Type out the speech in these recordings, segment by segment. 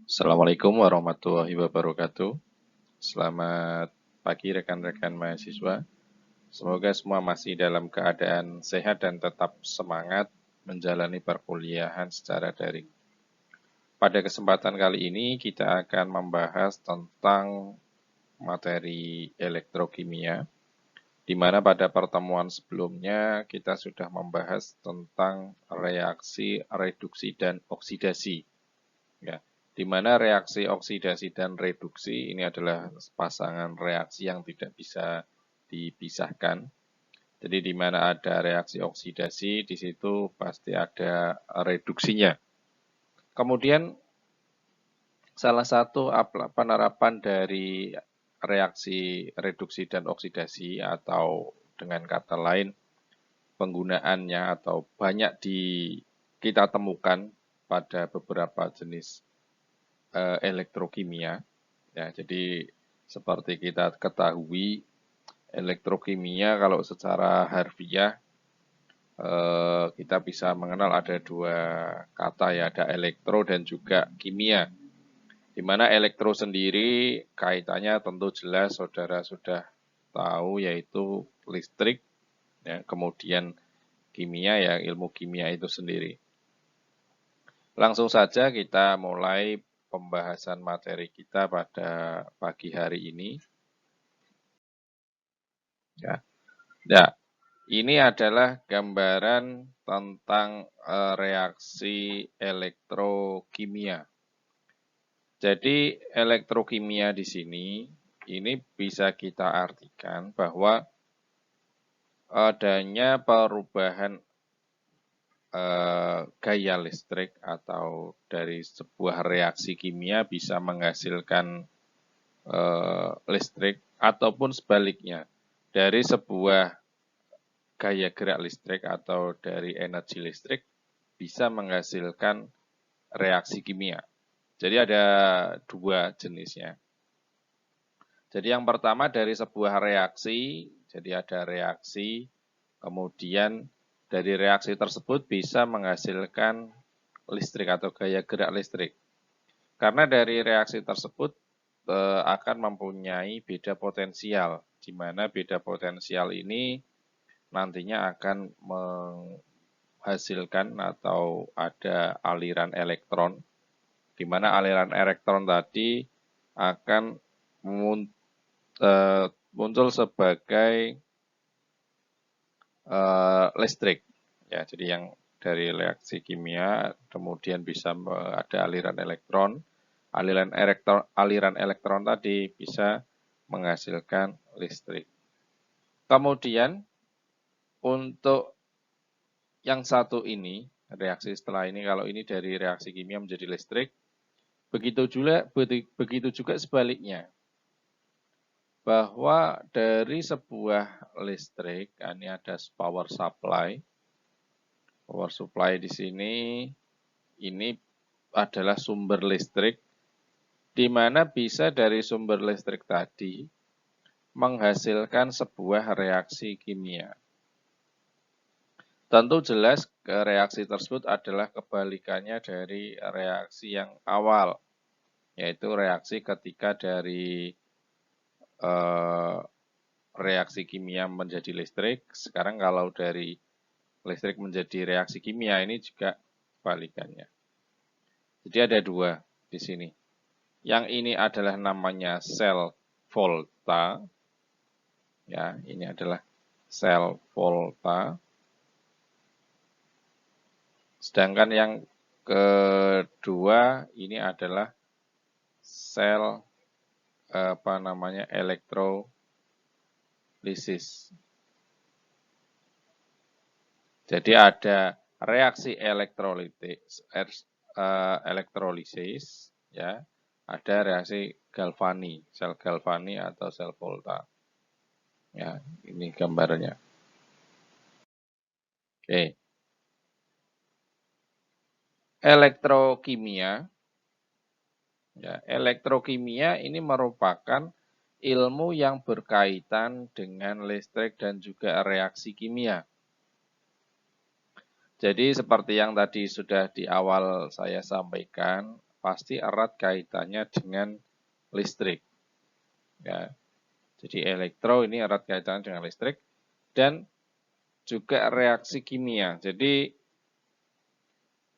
Assalamualaikum warahmatullahi wabarakatuh. Selamat pagi rekan-rekan mahasiswa. Semoga semua masih dalam keadaan sehat dan tetap semangat menjalani perkuliahan secara daring. Pada kesempatan kali ini kita akan membahas tentang materi elektrokimia, di mana pada pertemuan sebelumnya kita sudah membahas tentang reaksi reduksi dan oksidasi. Ya, di mana reaksi oksidasi dan reduksi ini adalah pasangan reaksi yang tidak bisa dipisahkan. Jadi di mana ada reaksi oksidasi, di situ pasti ada reduksinya. Kemudian salah satu penerapan dari reaksi reduksi dan oksidasi atau dengan kata lain penggunaannya atau banyak kita temukan pada beberapa jenis elektrokimia. Ya, jadi seperti kita ketahui, elektrokimia kalau secara harfiah kita bisa mengenal ada dua kata ya, ada elektro dan juga kimia. Di mana elektro sendiri kaitannya tentu jelas saudara sudah tahu yaitu listrik, ya, kemudian kimia ya ilmu kimia itu sendiri. Langsung saja kita mulai pembahasan materi kita pada pagi hari ini. Ya, ini adalah gambaran tentang reaksi elektrokimia. Jadi elektrokimia di sini ini bisa kita artikan bahwa adanya perubahan gaya listrik atau dari sebuah reaksi kimia bisa menghasilkan listrik ataupun sebaliknya dari sebuah gaya gerak listrik atau dari energi listrik bisa menghasilkan reaksi kimia. Jadi ada dua jenisnya. Jadi yang pertama dari sebuah reaksi, jadi ada reaksi, kemudian dari reaksi tersebut bisa menghasilkan listrik atau gaya gerak listrik. Karena dari reaksi tersebut akan mempunyai beda potensial, di mana beda potensial ini nantinya akan menghasilkan atau ada aliran elektron, di mana aliran elektron tadi akan muncul sebagai listrik. Ya, jadi yang dari reaksi kimia kemudian bisa ada aliran elektron. Aliran elektron tadi bisa menghasilkan listrik. Kemudian untuk yang satu ini, reaksi setelah ini, kalau ini dari reaksi kimia menjadi listrik, begitu juga sebaliknya. Bahwa dari sebuah listrik, ini ada power supply. Power supply di sini, ini adalah sumber listrik, di mana bisa dari sumber listrik tadi menghasilkan sebuah reaksi kimia. Tentu jelas reaksi tersebut adalah kebalikannya dari reaksi yang awal, yaitu reaksi ketika dari reaksi kimia menjadi listrik. Sekarang kalau dari listrik menjadi reaksi kimia ini juga kebalikannya. Jadi ada dua di sini. Yang ini adalah namanya sel volta. Ya, ini adalah sel volta. Sedangkan yang kedua ini adalah sel elektrolisis. Jadi ada reaksi elektrolisis, ya, ada reaksi Galvani, sel Galvani atau sel volta. Ya, ini gambarnya. Oke. Elektrokimia. Ya, elektrokimia ini merupakan ilmu yang berkaitan dengan listrik dan juga reaksi kimia. Jadi seperti yang tadi sudah di awal saya sampaikan, pasti erat kaitannya dengan listrik. Ya. Jadi elektro ini erat kaitannya dengan listrik dan juga reaksi kimia. Jadi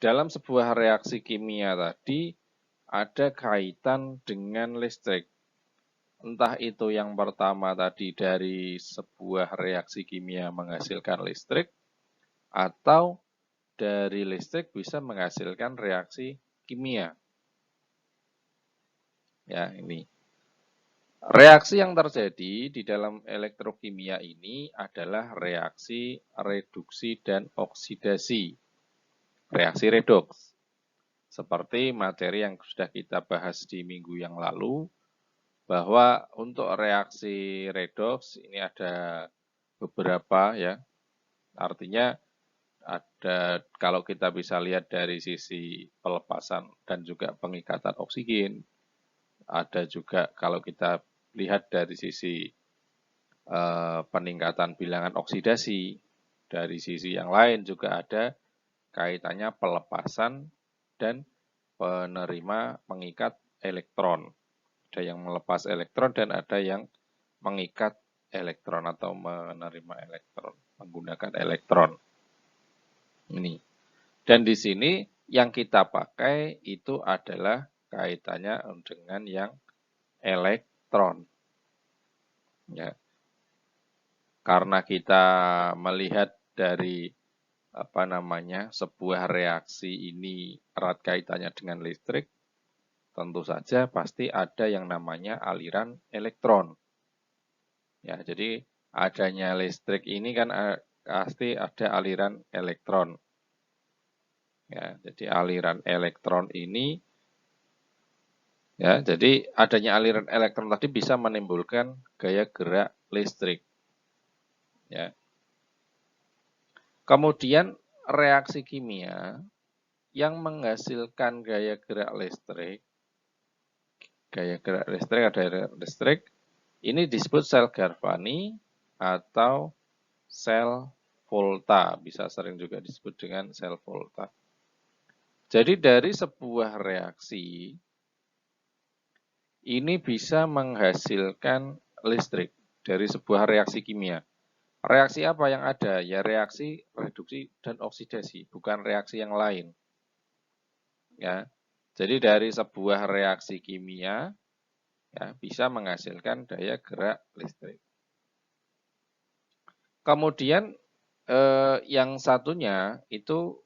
dalam sebuah reaksi kimia tadi ada kaitan dengan listrik. Entah itu yang pertama tadi dari sebuah reaksi kimia menghasilkan listrik, atau dari listrik bisa menghasilkan reaksi kimia. Ya, ini. Reaksi yang terjadi di dalam elektrokimia ini adalah reaksi reduksi dan oksidasi. Reaksi redoks. Seperti materi yang sudah kita bahas di minggu yang lalu, bahwa untuk reaksi redoks ini ada beberapa ya. Artinya ada, kalau kita bisa lihat dari sisi pelepasan dan juga pengikatan oksigen, ada juga kalau kita lihat dari sisi peningkatan bilangan oksidasi, dari sisi yang lain juga ada kaitannya pelepasan dan penerima mengikat elektron. Ada yang melepas elektron dan ada yang mengikat elektron atau menerima elektron, menggunakan elektron. Ini. Dan di sini yang kita pakai itu adalah kaitannya dengan yang elektron. Ya. Karena kita melihat dari sebuah reaksi ini erat kaitannya dengan listrik, tentu saja pasti ada yang namanya aliran elektron. Ya, jadi adanya listrik ini kan pasti ada aliran elektron. Ya, jadi aliran elektron ini, ya, jadi adanya aliran elektron tadi bisa menimbulkan gaya gerak listrik. Ya. Kemudian reaksi kimia yang menghasilkan gaya gerak listrik ada listrik, ini disebut sel Galvani atau sel volta, bisa sering juga disebut dengan sel volta. Jadi dari sebuah reaksi, ini bisa menghasilkan listrik dari sebuah reaksi kimia. Reaksi apa yang ada? Ya reaksi reduksi dan oksidasi, bukan reaksi yang lain. Ya. Jadi dari sebuah reaksi kimia ya bisa menghasilkan daya gerak listrik. Kemudian yang satunya itu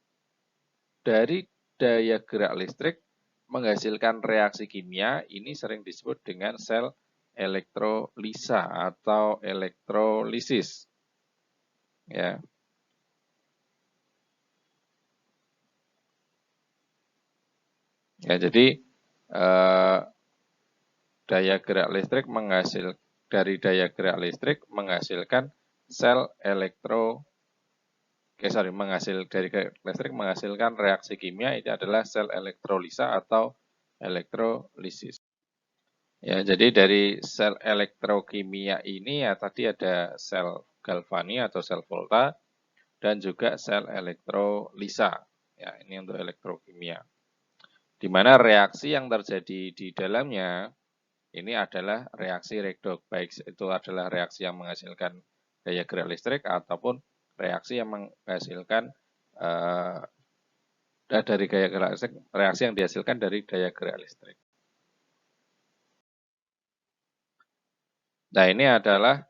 dari daya gerak listrik menghasilkan reaksi kimia, ini sering disebut dengan sel elektrolisa atau elektrolisis. Ya. Ya, jadi daya gerak listrik dari daya gerak listrik menghasilkan sel dari listrik menghasilkan reaksi kimia, ini adalah sel elektrolisa atau elektrolisis. Ya, jadi dari sel elektrokimia ini ya tadi ada sel Galvani atau sel volta dan juga sel elektrolisa. Ya, ini untuk elektrokimia. Di mana reaksi yang terjadi di dalamnya ini adalah reaksi redoks, baik itu adalah reaksi yang menghasilkan daya gerak listrik ataupun reaksi yang menghasilkan dari daya gerak listrik, reaksi yang dihasilkan dari daya gerak listrik. Nah, ini adalah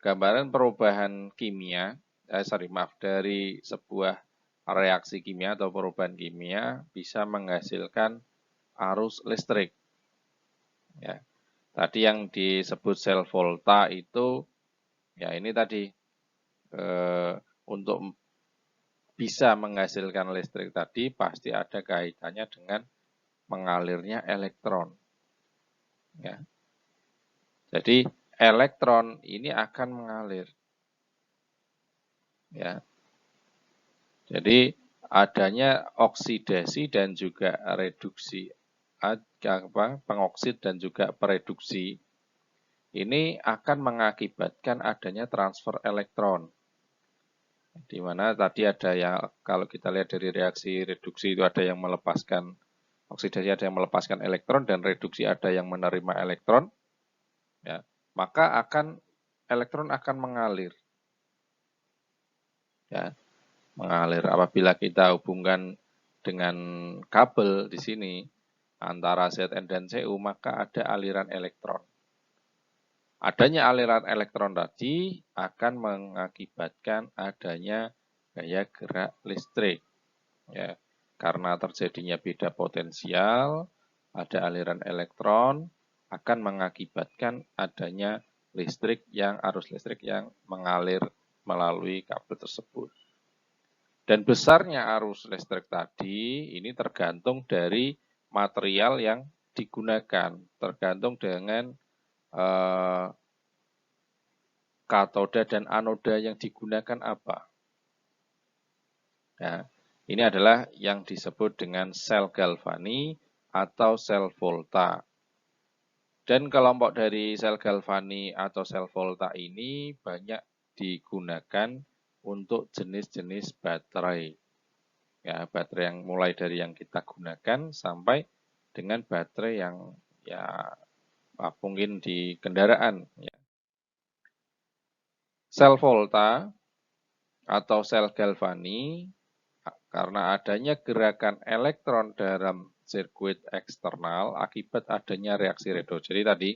gambaran perubahan kimia, dari sebuah reaksi kimia atau perubahan kimia bisa menghasilkan arus listrik. Ya. Tadi yang disebut sel volta itu, ya ini tadi untuk bisa menghasilkan listrik tadi pasti ada kaitannya dengan mengalirnya elektron. Ya. Jadi elektron ini akan mengalir. Ya. Jadi adanya oksidasi dan juga reduksi, pengoksid dan juga pereduksi, ini akan mengakibatkan adanya transfer elektron. Di mana tadi ada yang, kalau kita lihat dari reaksi reduksi itu ada yang melepaskan, oksidasi ada yang melepaskan elektron, dan reduksi ada yang menerima elektron, ya, maka elektron akan mengalir. Ya, mengalir. Apabila kita hubungkan dengan kabel di sini antara Zn dan Cu, maka ada aliran elektron. Adanya aliran elektron tadi akan mengakibatkan adanya gaya gerak listrik. Ya, karena terjadinya beda potensial, ada aliran elektron, akan mengakibatkan adanya arus listrik yang mengalir melalui kabel tersebut. Dan besarnya arus listrik tadi ini tergantung dari material yang digunakan, tergantung dengan katoda dan anoda yang digunakan apa. Ya, ini adalah yang disebut dengan sel galvani atau sel volta. Dan kelompok dari sel galvani atau sel volta ini banyak digunakan untuk jenis-jenis baterai. Ya, baterai yang mulai dari yang kita gunakan sampai dengan baterai yang ya mungkin di kendaraan. Ya. Sel volta atau sel galvani karena adanya gerakan elektron dalam sirkuit eksternal akibat adanya reaksi redoksi. Jadi tadi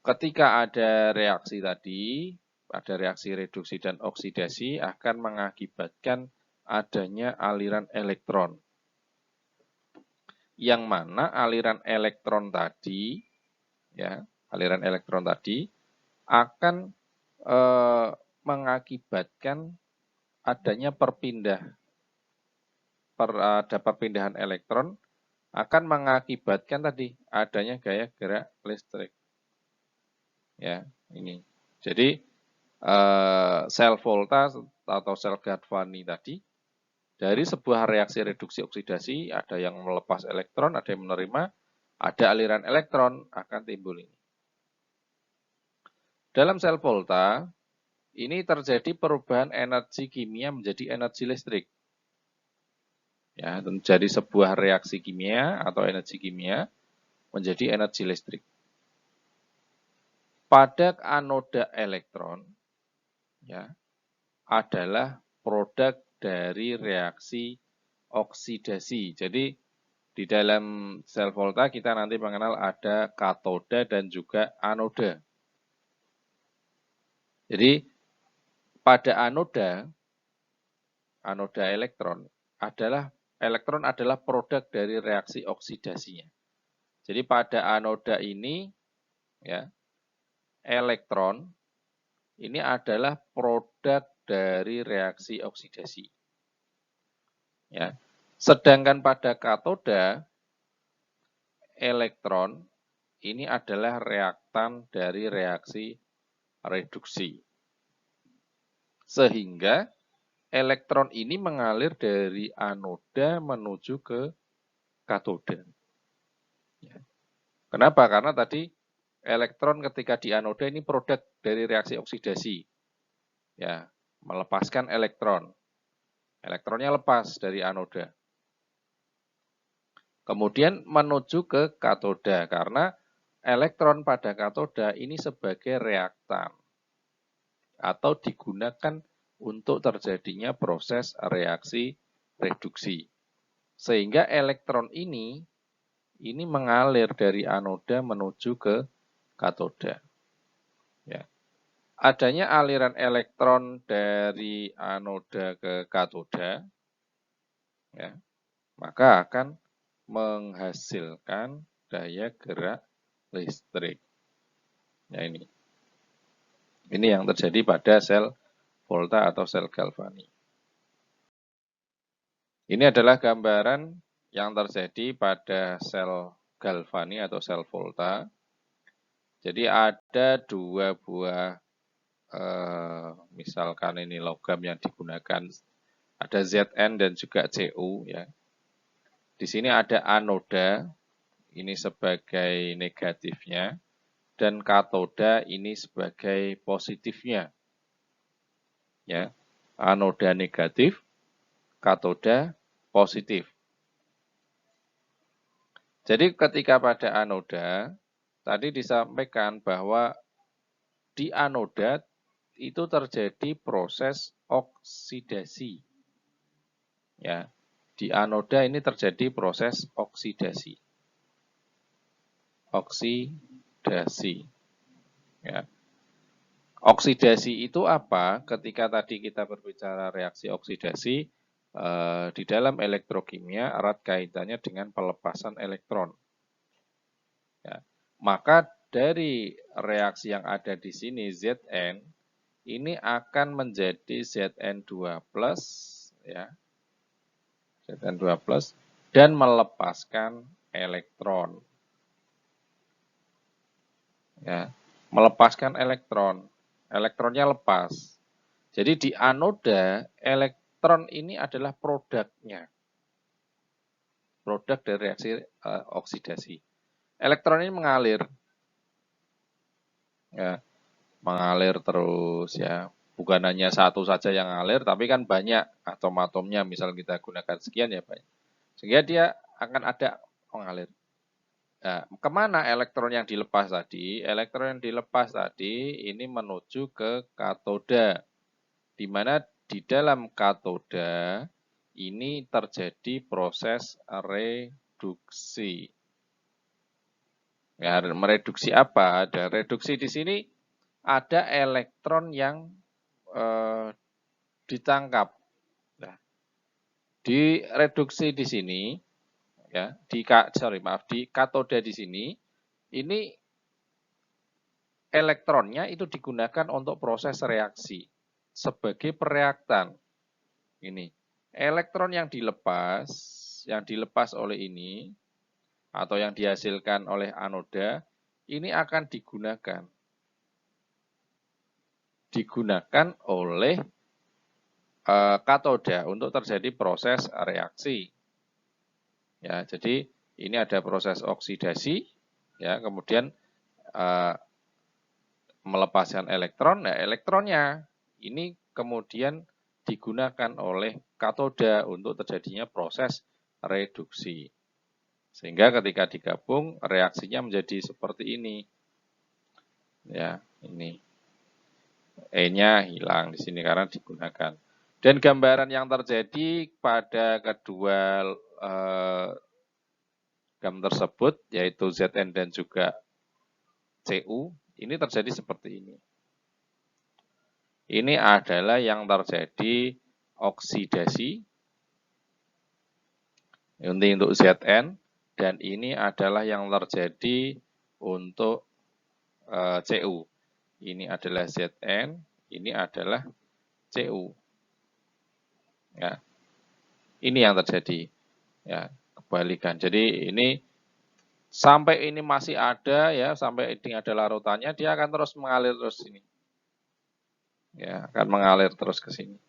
ketika ada reaksi tadi, ada reaksi reduksi dan oksidasi akan mengakibatkan adanya aliran elektron. Yang mana aliran elektron tadi, ya, aliran elektron tadi akan mengakibatkan adanya ada perpindahan elektron, akan mengakibatkan tadi adanya gaya gerak listrik. Ya, ini. Jadi sel volta atau sel galvani tadi dari sebuah reaksi reduksi oksidasi ada yang melepas elektron, ada yang menerima, ada aliran elektron akan timbul ini. Dalam sel volta ini terjadi perubahan energi kimia menjadi energi listrik. Ya, menjadi sebuah reaksi kimia atau energi kimia menjadi energi listrik. Pada anoda elektron ya, adalah produk dari reaksi oksidasi. Jadi di dalam sel volta kita nanti mengenal ada katoda dan juga anoda. Jadi pada anoda elektron adalah produk dari reaksi oksidasinya. Jadi pada anoda ini ya, elektron ini adalah produk dari reaksi oksidasi. Ya. Sedangkan pada katoda, elektron ini adalah reaktan dari reaksi reduksi. Sehingga elektron ini mengalir dari anoda menuju ke katoda. Ya. Kenapa? Karena tadi elektron ketika di anoda ini produk dari reaksi oksidasi. Ya, melepaskan elektron. Elektronnya lepas dari anoda. Kemudian menuju ke katoda, karena elektron pada katoda ini sebagai reaktan atau digunakan untuk terjadinya proses reaksi reduksi. Sehingga elektron ini mengalir dari anoda menuju ke katoda. Ya. Adanya aliran elektron dari anoda ke katoda, ya, maka akan menghasilkan daya gerak listrik. Ya ini. Ini yang terjadi pada sel volta atau sel galvani. Ini adalah gambaran yang terjadi pada sel galvani atau sel volta. Jadi ada dua buah, misalkan ini logam yang digunakan, ada Zn dan juga Cu. Ya. Di sini ada anoda, ini sebagai negatifnya, dan katoda ini sebagai positifnya. Ya. anoda negatif, katoda positif. Jadi ketika pada anoda, tadi disampaikan bahwa di anoda itu terjadi proses oksidasi. Ya, di anoda ini terjadi proses oksidasi. Oksidasi. Ya. Oksidasi itu apa? Ketika tadi kita berbicara reaksi oksidasi, di dalam elektrokimia erat kaitannya dengan pelepasan elektron. Ya. Maka dari reaksi yang ada di sini Zn ini akan menjadi Zn2+, ya, Zn2+, dan melepaskan elektron. Ya, melepaskan elektron. Elektronnya lepas. Jadi di anoda, elektron ini adalah produknya. Produk dari reaksi oksidasi. Elektron ini mengalir. Ya, mengalir terus ya. Bukan hanya satu saja yang mengalir, tapi kan banyak atom-atomnya. Misal kita gunakan sekian ya Pak. Sehingga dia akan ada mengalir. Nah, kemana elektron yang dilepas tadi? Elektron yang dilepas tadi ini menuju ke katoda. Di mana di dalam katoda ini terjadi proses reduksi. Ya, mereduksi apa? Ada reduksi di sini, ada elektron yang ditangkap. Nah, di reduksi di sini, ya, di katoda di sini, ini elektronnya itu digunakan untuk proses reaksi sebagai pereaktan. Ini elektron yang dilepas oleh ini atau yang dihasilkan oleh anoda ini akan digunakan oleh katoda untuk terjadi proses reaksi. Ya, jadi ini ada proses oksidasi, ya, kemudian melepaskan elektron. Nah, elektronnya ini kemudian digunakan oleh katoda untuk terjadinya proses reduksi. Sehingga ketika digabung reaksinya menjadi seperti ini. Ya, ini. E-nya hilang di sini karena digunakan. Dan gambaran yang terjadi pada kedua gam tersebut yaitu Zn dan juga Cu ini terjadi seperti ini. Ini adalah yang terjadi oksidasi untuk Zn dan ini adalah yang terjadi untuk Cu. Ini adalah Zn, ini adalah Cu. Ya. Ini yang terjadi. Ya, kebalikan. Jadi ini sampai ini masih ada ya, sampai ini ada larutannya, dia akan terus mengalir terus sini. Ya, akan mengalir terus ke sini.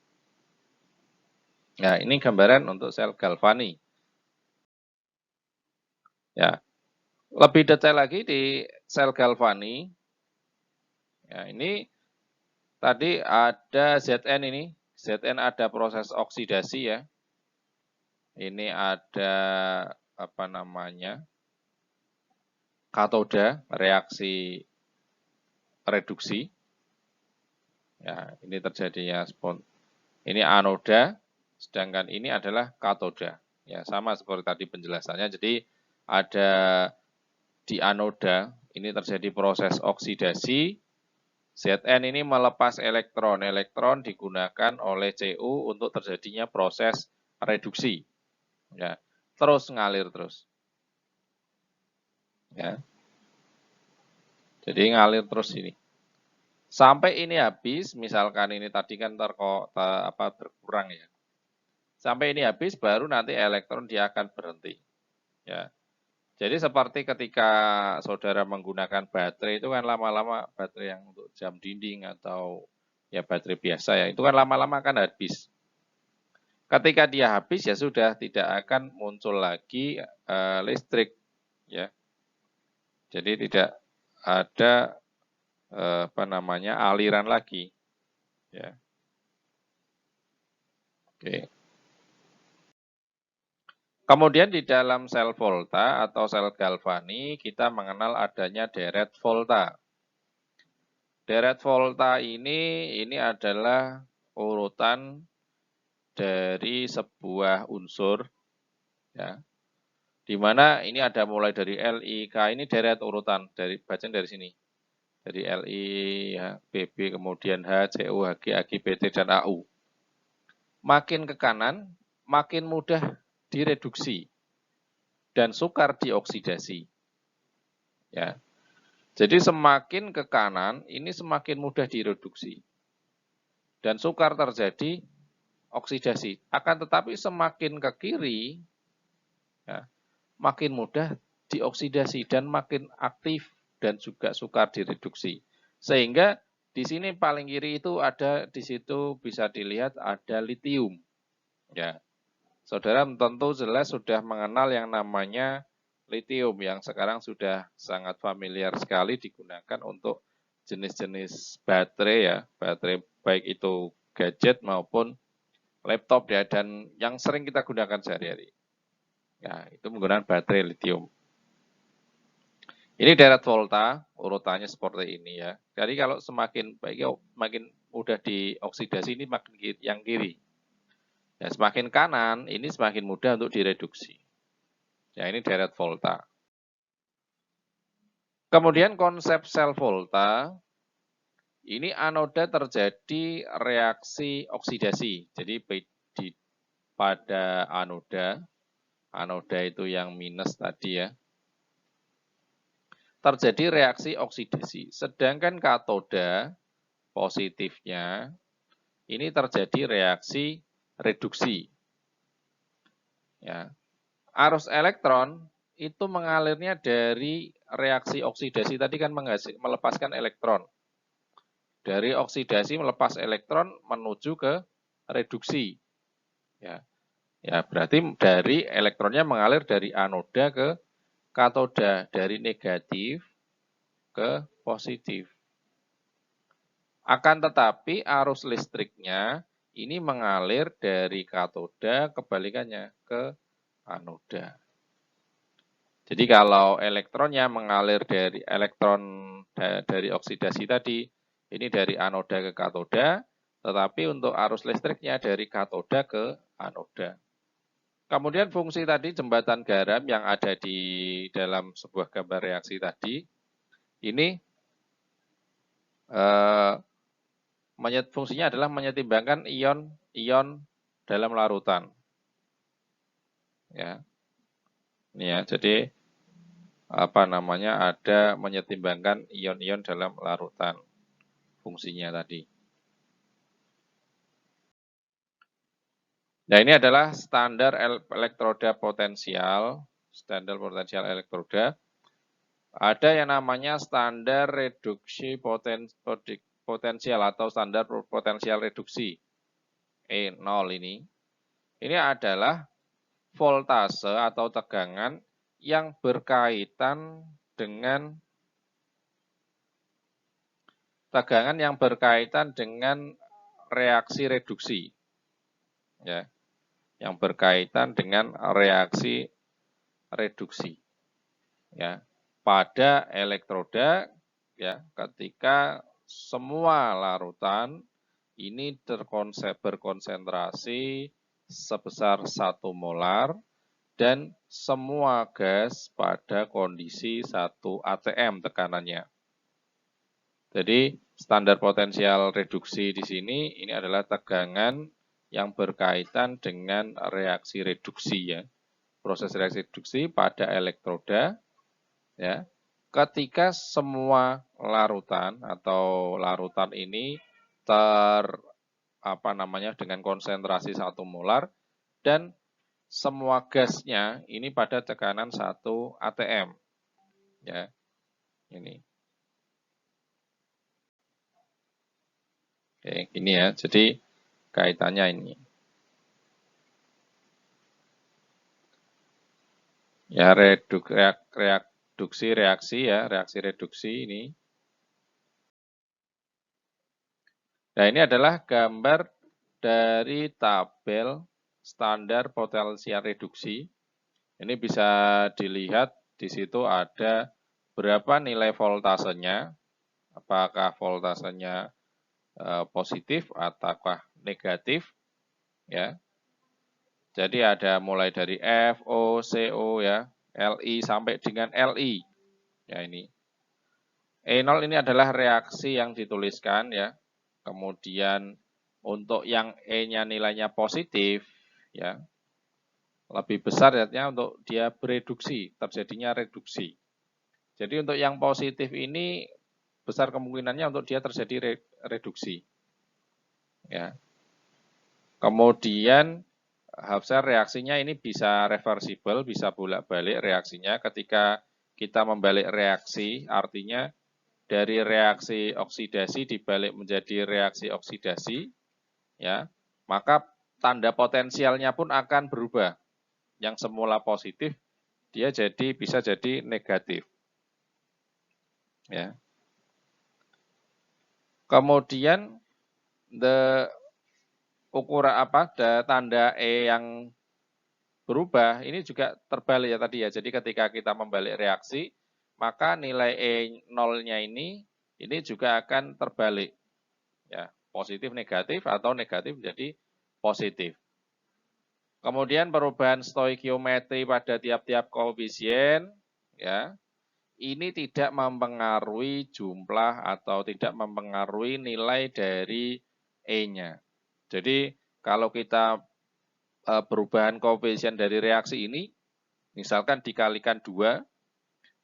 Nah, ini gambaran untuk sel galvani. Ya. Lebih detail lagi di sel galvani. Ya, ini tadi ada Zn ini. Zn ada proses oksidasi ya. Ini ada apa namanya? Katoda, reaksi reduksi. Ya, ini terjadinya ini anoda, sedangkan ini adalah katoda. Ya, sama seperti tadi penjelasannya. Jadi ada di anoda ini terjadi proses oksidasi. Zn ini melepas elektron. Elektron digunakan oleh Cu untuk terjadinya proses reduksi. Ya, terus ngalir terus. Ya. Jadi ngalir terus ini. Sampai ini habis, misalkan ini tadi kan berkurang ya. Sampai ini habis baru nanti elektron dia akan berhenti. Ya. Jadi seperti ketika saudara menggunakan baterai itu kan lama-lama baterai yang untuk jam dinding atau ya baterai biasa ya, itu kan lama-lama akan habis. Ketika dia habis ya sudah tidak akan muncul lagi listrik ya. Jadi tidak ada aliran lagi ya. Oke. Kemudian di dalam sel volta atau sel galvani, kita mengenal adanya deret volta. Deret volta ini adalah urutan dari sebuah unsur, ya, di mana ini ada mulai dari Li, K, ini deret urutan, bacaan dari sini. Dari Li, ya, Bb, kemudian H, Cu, Hg, Ag, Pt, dan Au. Makin ke kanan, makin mudah direduksi dan sukar dioksidasi. Ya. Jadi semakin ke kanan, ini semakin mudah direduksi. Dan sukar terjadi oksidasi. Akan tetapi semakin ke kiri, ya, makin mudah dioksidasi dan makin aktif dan juga sukar direduksi. Sehingga di sini paling kiri itu ada, di situ bisa dilihat ada litium. Ya, saudara tentu jelas sudah mengenal yang namanya litium yang sekarang sudah sangat familiar sekali digunakan untuk jenis-jenis baterai, ya, baterai baik itu gadget maupun laptop, ya, dan yang sering kita gunakan sehari-hari. Ya, itu menggunakan baterai litium. Ini deret volta, urutannya seperti ini, ya. Jadi kalau semakin baik, makin mudah dioksidasi, ini makin yang kiri. Ya, semakin kanan, ini semakin mudah untuk direduksi. Ya, ini deret volta. Kemudian konsep sel volta, ini anoda terjadi reaksi oksidasi. Jadi pada anoda itu yang minus tadi, ya, terjadi reaksi oksidasi. Sedangkan katoda positifnya ini terjadi reaksi reduksi. Ya. Arus elektron itu mengalirnya dari reaksi oksidasi tadi kan melepaskan elektron. Dari oksidasi melepas elektron menuju ke reduksi. Ya. Ya, berarti dari elektronnya mengalir dari anoda ke katoda, dari negatif ke positif. Akan tetapi arus listriknya ini mengalir dari katoda kebalikannya ke anoda. Jadi kalau elektronnya mengalir dari dari oksidasi tadi, ini dari anoda ke katoda, tetapi untuk arus listriknya dari katoda ke anoda. Kemudian fungsi tadi jembatan garam yang ada di dalam sebuah gambar reaksi tadi, ini fungsinya adalah menyeimbangkan ion-ion dalam larutan. Ya, ini ya, jadi ada menyeimbangkan ion-ion dalam larutan fungsinya tadi. Nah, ini adalah standar elektroda potensial, standar potensial elektroda. Ada yang namanya standar reduksi potensial atau standar potensial reduksi E0 ini. Ini adalah voltase atau tegangan yang berkaitan dengan reaksi reduksi. Ya. Yang berkaitan dengan reaksi reduksi. Ya. Pada elektroda, ya, ketika semua larutan ini berkonsentrasi sebesar 1 molar dan semua gas pada kondisi 1 atm tekanannya. Jadi standar potensial reduksi di sini ini adalah tegangan yang berkaitan dengan reaksi reduksi, ya. Proses reaksi reduksi pada elektroda, ya. Ketika semua larutan atau larutan ini dengan konsentrasi 1 molar dan semua gasnya ini pada tekanan 1 atm. Ya. Ini. Oke, ini ya. Jadi kaitannya ini. Ya, reaksi reduksi ini. Nah, ini adalah gambar dari tabel standar potensial reduksi, ini bisa dilihat di situ ada berapa nilai voltasenya, apakah voltasenya positif ataukah negatif, ya. Jadi ada mulai dari F, O, CO, ya, Li sampai dengan Li, ya ini. E0 ini adalah reaksi yang dituliskan, ya. Kemudian untuk yang E-nya nilainya positif, ya, lebih besar artinya untuk dia bereduksi, terjadinya reduksi. Jadi untuk yang positif ini besar kemungkinannya untuk dia terjadi reduksi. Ya. Kemudian Hafsar reaksinya ini bisa reversible, bisa bolak-balik reaksinya. Ketika kita membalik reaksi, artinya dari reaksi oksidasi dibalik menjadi reaksi oksidasi, ya, maka tanda potensialnya pun akan berubah. Yang semula positif, dia bisa jadi negatif. Ya. Kemudian tanda E yang berubah ini juga terbalik ya tadi ya. Jadi ketika kita membalik reaksi, maka nilai E0-nya ini juga akan terbalik. Ya, positif negatif atau negatif menjadi positif. Kemudian perubahan stoikiometri pada tiap-tiap koefisien, ya, ini tidak mempengaruhi jumlah atau tidak mempengaruhi nilai dari E-nya. Jadi kalau kita perubahan koefisien dari reaksi ini, misalkan dikalikan 2,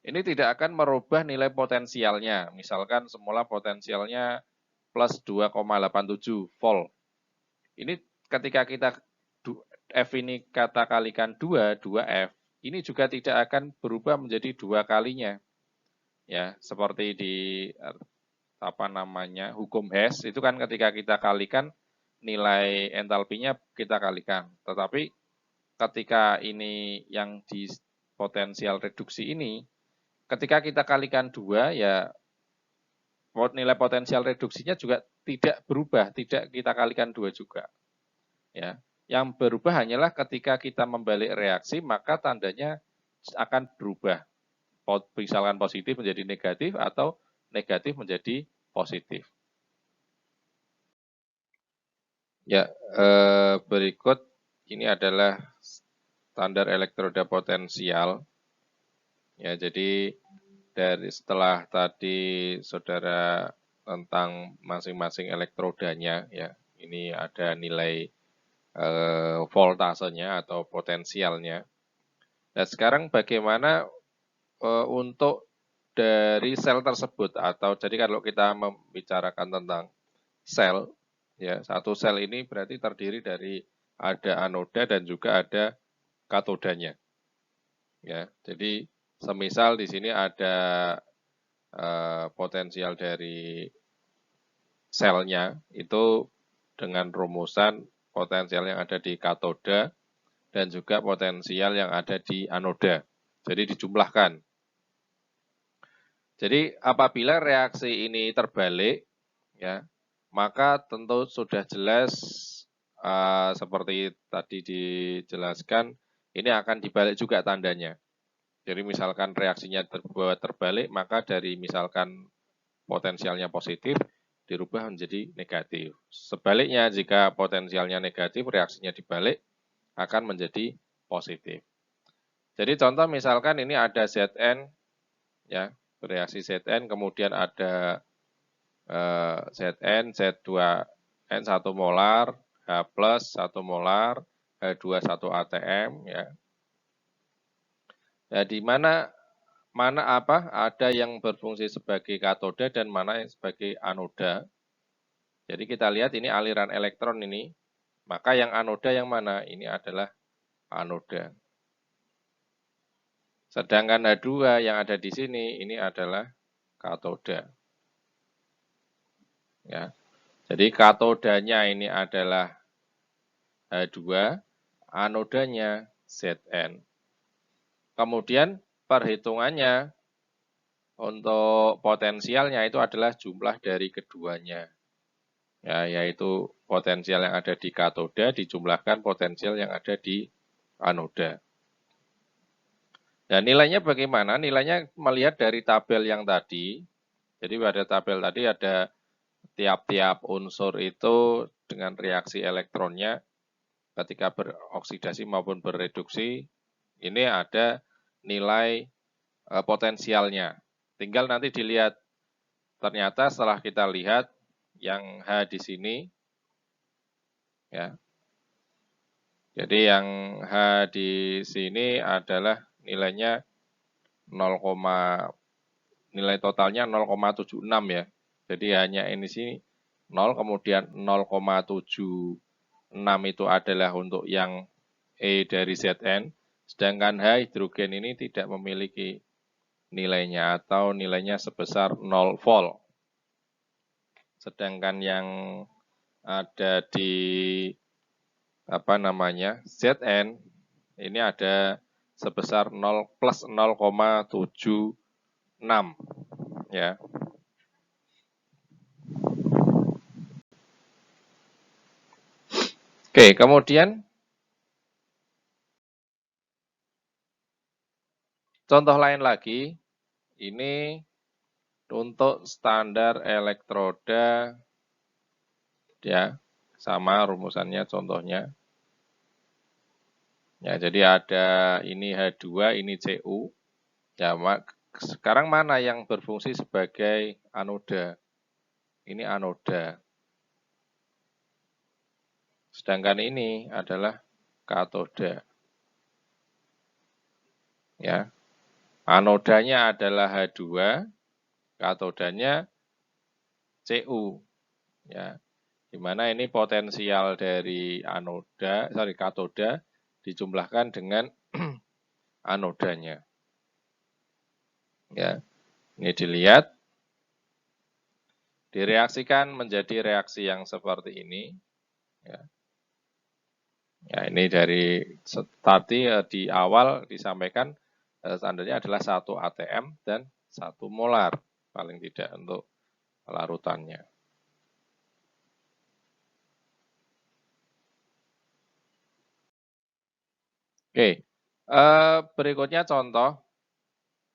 ini tidak akan merubah nilai potensialnya. Misalkan semula potensialnya plus 2,87 volt. Ini ketika kita F ini kata kalikan 2, 2F, ini juga tidak akan berubah menjadi 2 kalinya. Ya, seperti di hukum Hess itu kan ketika kita kalikan nilai entalpinya kita kalikan. Tetapi ketika ini yang di potensial reduksi ini, ketika kita kalikan 2 ya nilai potensial reduksinya juga tidak berubah, tidak kita kalikan 2 juga. Ya. Yang berubah hanyalah ketika kita membalik reaksi, maka tandanya akan berubah. Misalkan positif menjadi negatif atau negatif menjadi positif. Ya, berikut ini adalah standar elektroda potensial. Ya, jadi setelah tadi saudara tentang masing-masing elektrodanya, ya, ini ada nilai voltasenya atau potensialnya. Nah, sekarang bagaimana untuk dari sel tersebut atau jadi kalau kita membicarakan tentang sel, ya satu sel ini berarti terdiri dari ada anoda dan juga ada katodanya. Ya, jadi semisal di sini ada potensial dari selnya itu dengan rumusan potensial yang ada di katoda dan juga potensial yang ada di anoda. Jadi dijumlahkan. Jadi apabila reaksi ini terbalik, ya, maka tentu sudah jelas seperti tadi dijelaskan, ini akan dibalik juga tandanya. Jadi misalkan reaksinya terbalik, maka dari misalkan potensialnya positif, dirubah menjadi negatif. Sebaliknya, jika potensialnya negatif, reaksinya dibalik, akan menjadi positif. Jadi contoh misalkan ini ada Zn, ya, bereaksi Zn, kemudian ada Zn, Z2N 1 molar, H plus 1 molar, H2 1 ATM, ya. Nah, di mana ada yang berfungsi sebagai katoda dan mana yang sebagai anoda. Jadi kita lihat ini aliran elektron ini, maka yang anoda yang mana? Ini adalah anoda. Sedangkan H2 yang ada di sini, ini adalah katoda. Ya. Jadi katodanya ini adalah H2, anodanya Zn. Kemudian perhitungannya untuk potensialnya itu adalah jumlah dari keduanya, ya, yaitu potensial yang ada di katoda dijumlahkan potensial yang ada di anoda. Dan nilainya bagaimana? Nilainya melihat dari tabel yang tadi. Jadi pada tabel tadi ada tiap-tiap unsur itu dengan reaksi elektronnya ketika beroksidasi maupun bereduksi, ini ada nilai potensialnya. Tinggal nanti dilihat, ternyata setelah kita lihat yang H di sini, ya. Jadi yang H di sini adalah nilainya 0, nilai totalnya 0,76 ya. Jadi hanya ini sini 0, kemudian 0,76 itu adalah untuk yang E dari Zn, sedangkan H hidrogen ini tidak memiliki nilainya atau nilainya sebesar 0 volt. Sedangkan yang ada di Zn ini ada sebesar 0 plus 0,76 ya. Oke, kemudian contoh lain lagi, ini untuk standar elektroda ya, sama rumusannya contohnya. Ya, jadi ada ini H2, ini Cu. Ya, sekarang mana yang berfungsi sebagai anoda? Ini anoda. Sedangkan ini adalah katoda. Ya. Anodanya adalah H2, katodanya Cu. Ya. Di mana ini potensial dari katoda dijumlahkan dengan anodanya. Ya. Ini dilihat, direaksikan menjadi reaksi yang seperti ini. Ya. Ya, ini dari tadi di awal disampaikan standarnya adalah 1 atm dan 1 molar, paling tidak untuk larutannya. Oke, berikutnya contoh,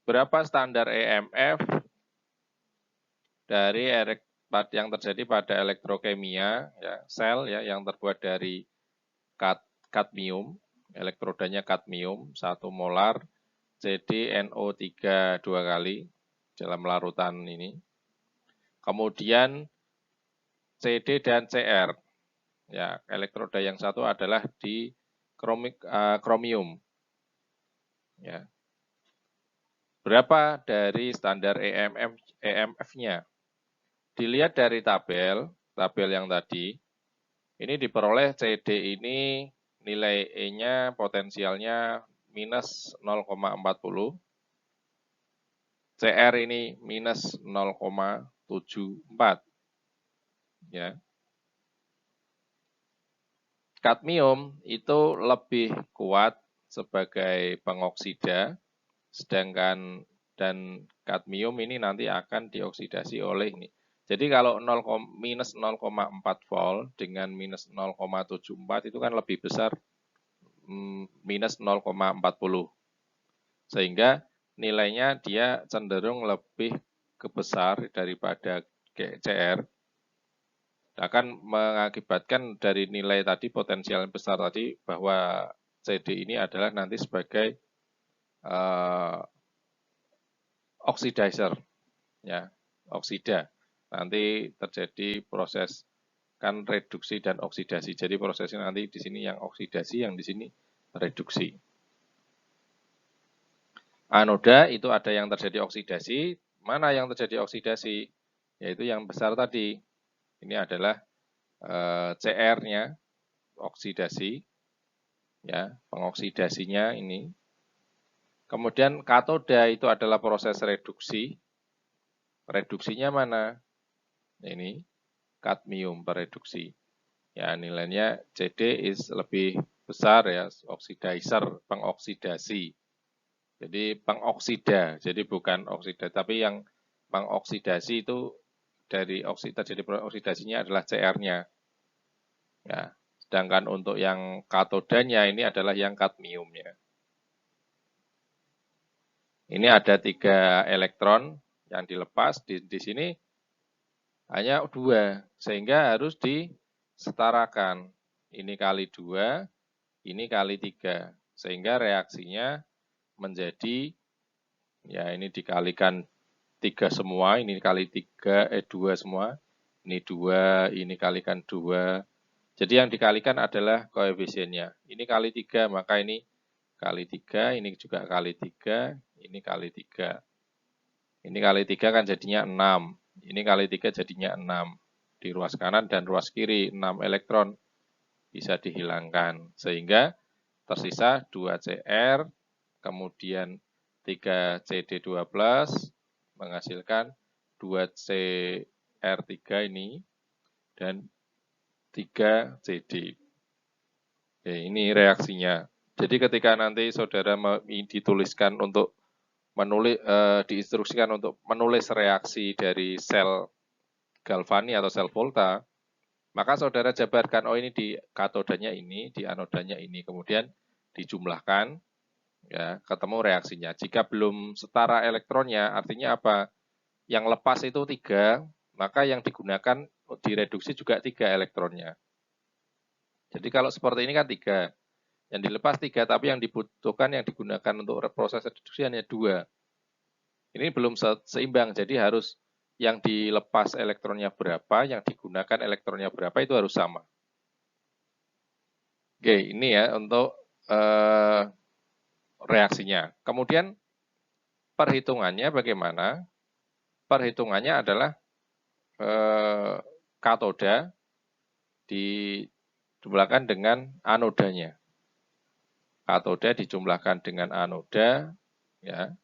berapa standar EMF dari yang terjadi pada elektrokimia, ya, sel ya, yang terbuat dari kadmium, elektrodanya kadmium, 1 molar, CdNO3 2 kali dalam larutan ini. Kemudian CD dan CR. Ya, elektroda yang satu adalah di kromium. Ya. Berapa dari standar EMF-nya? Dilihat dari tabel yang tadi, ini diperoleh CD ini nilai E-nya potensialnya minus 0,40, CR ini minus 0,74. Ya. Kadmium itu lebih kuat sebagai pengoksida, sedangkan dan kadmium ini nanti akan dioksidasi oleh ini. Jadi kalau minus 0,4 volt dengan minus 0,74 itu kan lebih besar minus 0,40. Sehingga nilainya dia cenderung lebih besar daripada CR. Akan mengakibatkan dari nilai tadi potensial besar tadi bahwa CD ini adalah nanti sebagai oxidizer, ya, oksida. Nanti terjadi proses kan reduksi dan oksidasi. Jadi prosesnya nanti di sini yang oksidasi, yang di sini reduksi. Anoda itu ada yang terjadi oksidasi, mana yang terjadi oksidasi? Yaitu yang besar tadi. Ini adalah CR-nya, oksidasi, ya, pengoksidasinya ini. Kemudian katoda itu adalah proses reduksi. Reduksinya mana? Ini kadmium pereduksi. Ya, nilainya CD is lebih besar ya, oxidizer, pengoksidasi. Jadi pengoksida, jadi bukan oksida, tapi yang pengoksidasi itu dari terjadi oksidasinya adalah CR-nya. Ya, sedangkan untuk yang katodanya ini adalah yang kadmiumnya. Ini ada 3 elektron yang dilepas, di sini hanya 2, sehingga harus disetarakan. Ini kali 2, ini kali 3, sehingga reaksinya menjadi, ya ini dikalikan 3 semua, ini kali 3, 2 semua, ini 2, ini kalikan 2. Jadi yang dikalikan adalah koefisiennya. Ini kali 3, maka ini kali 3, ini juga kali 3, ini kali 3. Ini kali 3 kan jadinya 6. Ini kali 3 jadinya 6. Di ruas kanan dan ruas kiri, 6 elektron bisa dihilangkan. Sehingga tersisa 2Cr, kemudian 3CD2+, menghasilkan 2CR3 ini, dan 3CD. Ya, ini reaksinya. Jadi ketika nanti saudara dituliskan untuk diinstruksikan untuk menulis reaksi dari sel galvani atau sel volta, maka saudara jabarkan, oh ini di katodanya ini, di anodanya ini, kemudian dijumlahkan, ya ketemu reaksinya. Jika belum setara elektronnya, artinya apa? Yang lepas itu 3, maka yang digunakan direduksi juga 3 elektronnya. Jadi kalau seperti ini kan 3, yang dilepas 3, tapi yang dibutuhkan, yang digunakan untuk proses reduksi hanya 2. Ini belum seimbang, jadi harus yang dilepas elektronnya berapa, yang digunakan elektronnya berapa, itu harus sama. Oke, ini ya untuk reaksinya. Kemudian perhitungannya bagaimana? Perhitungannya adalah katoda dijumlahkan dengan anodanya. Katoda dijumlahkan dengan anoda, ya.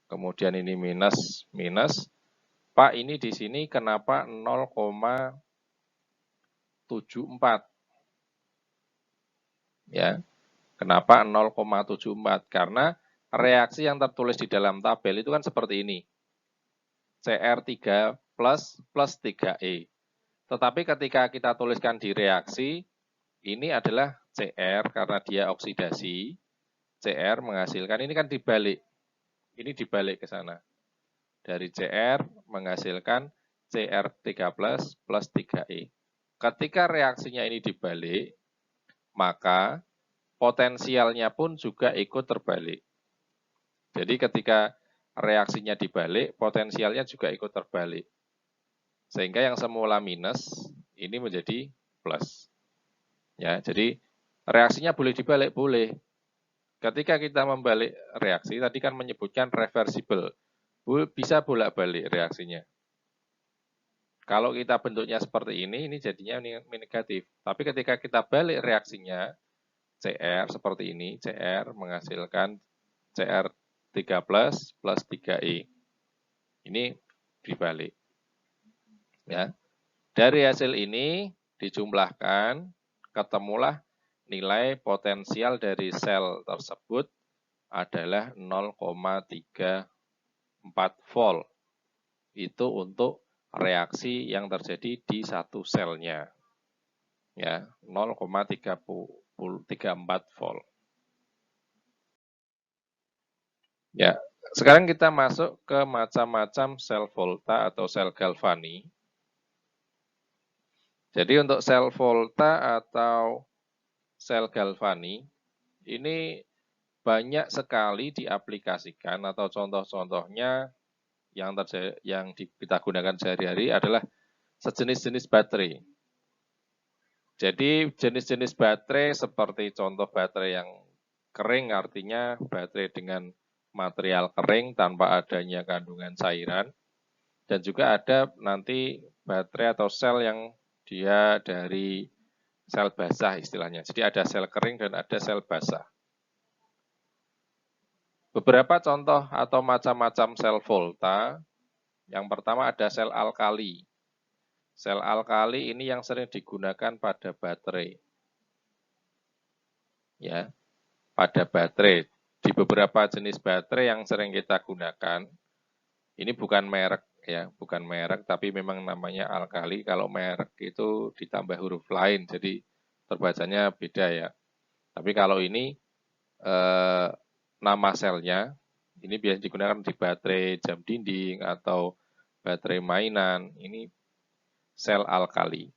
Kemudian ini minus, minus. Pak, ini di sini kenapa 0,74? Ya, kenapa 0,74? Karena reaksi yang tertulis di dalam tabel itu kan seperti ini. CR3 plus 3E. Tetapi ketika kita tuliskan di reaksi, ini adalah CR karena dia oksidasi. CR menghasilkan, ini kan dibalik. Ini dibalik ke sana. Dari CR menghasilkan CR3 plus 3E. Ketika reaksinya ini dibalik, maka potensialnya pun juga ikut terbalik. Jadi ketika reaksinya dibalik, potensialnya juga ikut terbalik. Sehingga yang semula minus, ini menjadi plus. Ya, jadi reaksinya boleh dibalik? Boleh. Ketika kita membalik reaksi, tadi kan menyebutkan reversible. Bisa bolak-balik reaksinya. Kalau kita bentuknya seperti ini jadinya negatif. Tapi ketika kita balik reaksinya, CR seperti ini, CR menghasilkan CR3 plus 3E. Ini dibalik. Ya. Dari hasil ini dijumlahkan, ketemulah nilai potensial dari sel tersebut adalah 0,34 volt. Itu untuk reaksi yang terjadi di satu selnya. Ya, 0,34 volt. Ya, sekarang kita masuk ke macam-macam sel volta atau sel galvani. Jadi untuk sel volta atau sel galvani, ini banyak sekali diaplikasikan atau contoh-contohnya yang kita gunakan sehari-hari adalah sejenis-jenis baterai. Jadi jenis-jenis baterai seperti contoh baterai yang kering, artinya baterai dengan material kering tanpa adanya kandungan cairan. Dan juga ada nanti baterai atau sel yang dia dari sel basah istilahnya. Jadi ada sel kering dan ada sel basah. Beberapa contoh atau macam-macam sel volta. Yang pertama ada sel alkali. Sel alkali ini yang sering digunakan pada baterai. Ya, pada baterai. Di beberapa jenis baterai yang sering kita gunakan, ini bukan merek ya, bukan merek, tapi memang namanya alkali. Kalau merek itu ditambah huruf lain, jadi terbacanya beda ya. Tapi kalau ini nama selnya, ini biasa digunakan di baterai jam dinding atau baterai mainan, ini sel alkali.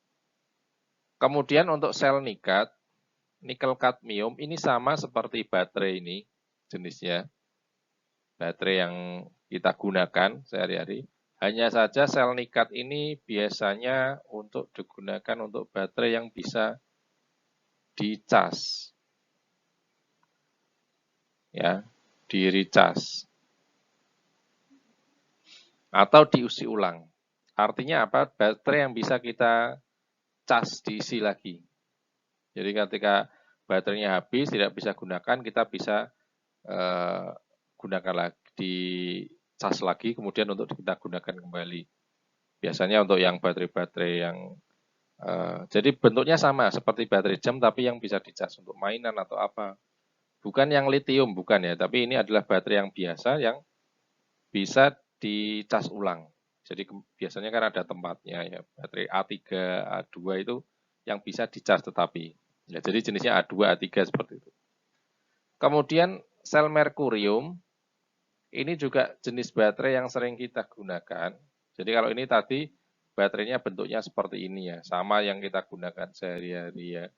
Kemudian untuk sel nikel kadmium ini sama seperti baterai ini jenisnya. Baterai yang kita gunakan sehari-hari. Hanya saja sel nikel ini biasanya untuk digunakan untuk baterai yang bisa dicas. Ya, di recas. Atau diisi ulang. Artinya apa? Baterai yang bisa kita cas diisi lagi. Jadi ketika baterainya habis, tidak bisa gunakan, kita bisa gunakan lagi, dicas lagi, kemudian untuk kita gunakan kembali. Biasanya untuk yang baterai-baterai yang jadi bentuknya sama seperti baterai jam, tapi yang bisa dicas untuk mainan atau apa. Bukan yang litium, bukan ya, tapi ini adalah baterai yang biasa yang bisa dicas ulang. Jadi biasanya kan ada tempatnya ya, baterai A3, A2 itu yang bisa dicas tetapi. Ya, jadi jenisnya A2, A3 seperti itu. Kemudian sel merkurium, ini juga jenis baterai yang sering kita gunakan. Jadi kalau ini tadi baterainya bentuknya seperti ini ya, sama yang kita gunakan sehari-hari ya.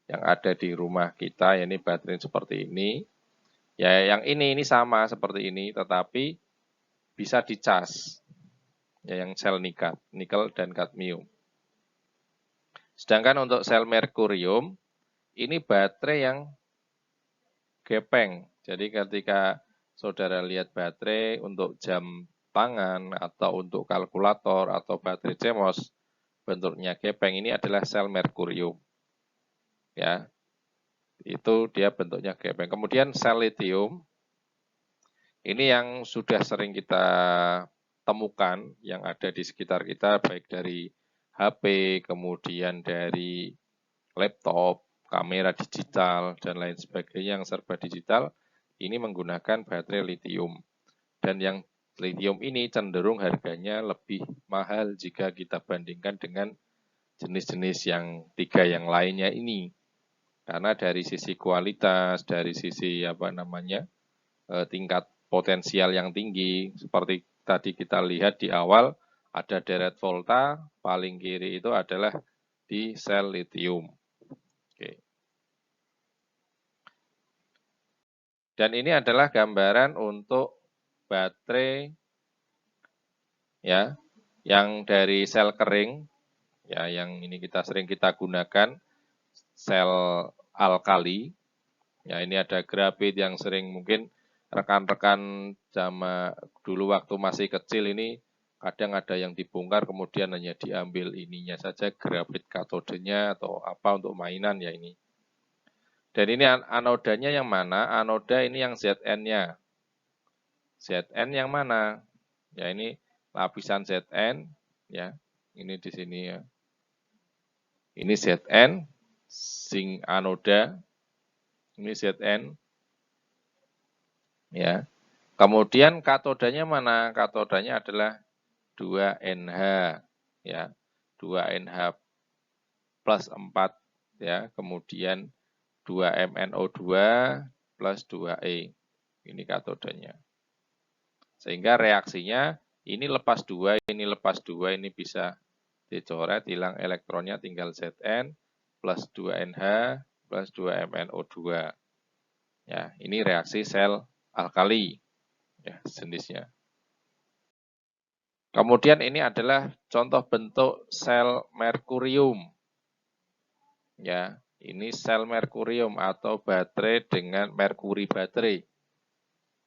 Yang ada di rumah kita, ya ini baterai seperti ini. Ya yang ini sama seperti ini, tetapi bisa dicas. Ya yang sel nikel dan kadmium. Sedangkan untuk sel merkurium, ini baterai yang gepeng. Jadi ketika saudara lihat baterai untuk jam tangan atau untuk kalkulator atau baterai CMOS bentuknya gepeng, ini adalah sel merkurium. Ya. Itu dia bentuknya gepeng. Kemudian sel litium ini yang sudah sering kita temukan yang ada di sekitar kita baik dari HP, kemudian dari laptop, kamera digital, dan lain sebagainya yang serba digital, ini menggunakan baterai litium. Dan yang litium ini cenderung harganya lebih mahal jika kita bandingkan dengan jenis-jenis yang tiga yang lainnya ini. Karena dari sisi kualitas, dari sisi tingkat potensial yang tinggi, seperti tadi kita lihat di awal, ada deret volta, paling kiri itu adalah di sel litium. Oke. Dan ini adalah gambaran untuk baterai ya, yang dari sel kering, ya, yang ini sering kita gunakan, sel alkali. Ya, ini ada grafit yang sering mungkin rekan-rekan sama dulu waktu masih kecil ini kadang ada yang dibongkar kemudian hanya diambil ininya saja, grafit katodenya atau apa untuk mainan ya ini. Dan ini anodanya yang mana? Anoda ini yang Zn-nya. Zn yang mana? Ya ini lapisan Zn ya. Ini di sini ya. Ini Zn, zinc anoda. Ini Zn. Ya. Kemudian katodanya mana? Katodanya adalah 2NH ya. 2NH plus 4 ya. Kemudian 2MnO2 plus 2E. Ini katodanya. Sehingga reaksinya ini lepas 2, ini lepas 2, ini bisa dicoret, hilang elektronnya tinggal Zn plus 2NH plus 2MnO2. Ya, ini reaksi sel alkali ya jenisnya. Kemudian ini adalah contoh bentuk sel merkurium. Ya, ini sel merkurium atau baterai dengan merkuri baterai.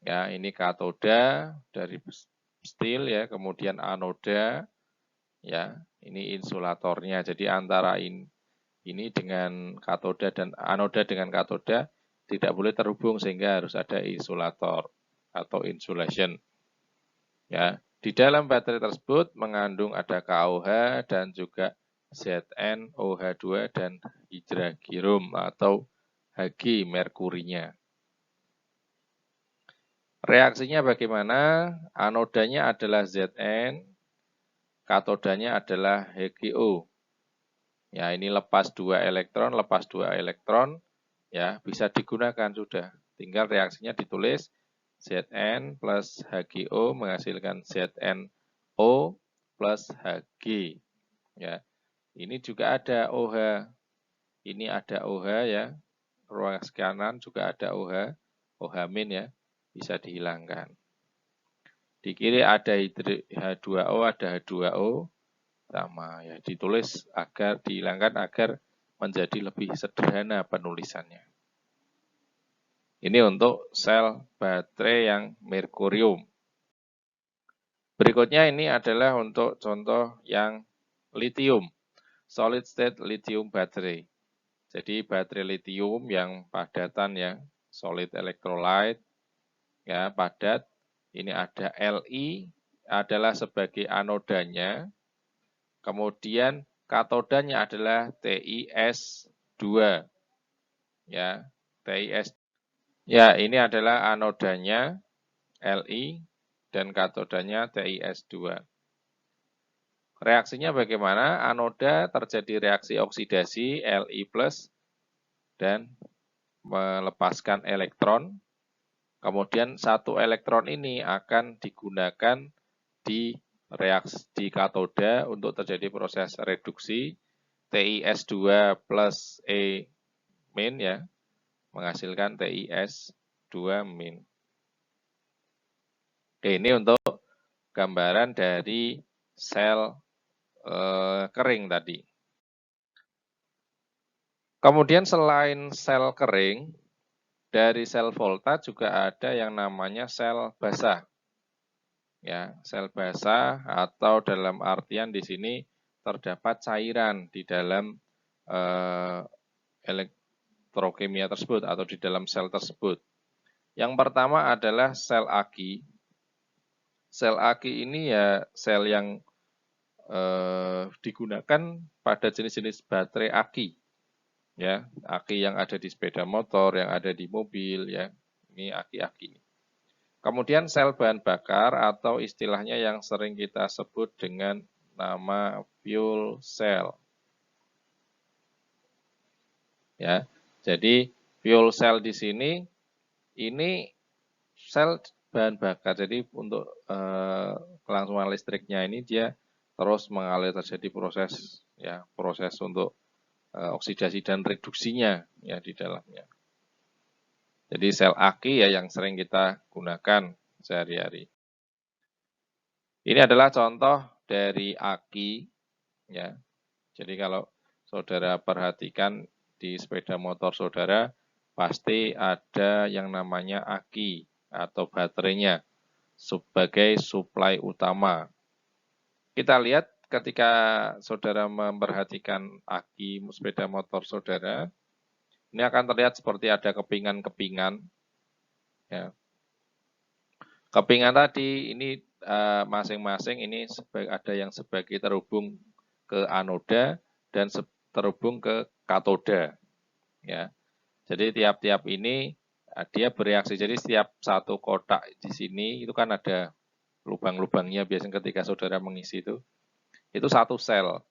Ya, ini katoda dari steel ya, kemudian anoda ya, ini insulatornya. Jadi antara ini dengan katoda dan anoda dengan katoda tidak boleh terhubung sehingga harus ada insulator atau insulation. Ya, di dalam baterai tersebut mengandung ada KOH dan juga Zn, OH2 dan hidragium atau Hg merkurinya. Reaksinya bagaimana? Anodanya adalah Zn, katodanya adalah HgO. Ya, ini lepas 2 elektron, ya bisa digunakan sudah. Tinggal reaksinya ditulis Zn plus HgO menghasilkan ZnO plus Hg. Ya, ini juga ada OH. Ini ada OH ya. Ruang kanan juga ada OH, OH- ya, bisa dihilangkan. Di kiri ada H2O, ada H2O, sama ya, ditulis agar dihilangkan agar menjadi lebih sederhana penulisannya. Ini untuk sel baterai yang merkurium. Berikutnya ini adalah untuk contoh yang lithium, solid state lithium battery. Jadi baterai lithium yang padatan ya, solid electrolyte, ya padat. Ini ada Li adalah sebagai anodanya, kemudian katodanya adalah TiS2. Ya, TiS. Ya, ini adalah anodanya Li dan katodanya TiS2. Reaksinya bagaimana? Anoda terjadi reaksi oksidasi Li+ dan melepaskan elektron. Kemudian satu elektron ini akan digunakan di reaksi di katoda untuk terjadi proses reduksi TiS2 plus E- ya, menghasilkan TiS2-. Oke, ini untuk gambaran dari sel kering tadi. Kemudian selain sel kering, dari sel volta juga ada yang namanya sel basah. Ya, sel basah atau dalam artian di sini terdapat cairan di dalam elektrokimia tersebut atau di dalam sel tersebut. Yang pertama adalah sel aki. Sel aki ini ya sel yang digunakan pada jenis-jenis baterai aki. Ya, aki yang ada di sepeda motor, yang ada di mobil, ya, ini aki-aki. Kemudian sel bahan bakar atau istilahnya yang sering kita sebut dengan nama fuel cell. Ya, jadi fuel cell di sini ini sel bahan bakar. Jadi untuk kelangsungan listriknya ini dia terus mengalir terjadi proses untuk oksidasi dan reduksinya ya di dalamnya. Jadi sel aki ya yang sering kita gunakan sehari-hari. Ini adalah contoh dari aki ya. Jadi kalau saudara perhatikan di sepeda motor saudara pasti ada yang namanya aki atau baterainya sebagai suplai utama. Kita lihat ketika saudara memperhatikan aki sepeda motor saudara, ini akan terlihat seperti ada kepingan-kepingan. Ya. Kepingan tadi ini masing-masing ini ada yang sebagai terhubung ke anoda dan terhubung ke katoda. Ya. Jadi tiap-tiap ini dia bereaksi. Jadi setiap satu kotak di sini itu kan ada lubang-lubangnya biasanya ketika saudara mengisi itu satu sel.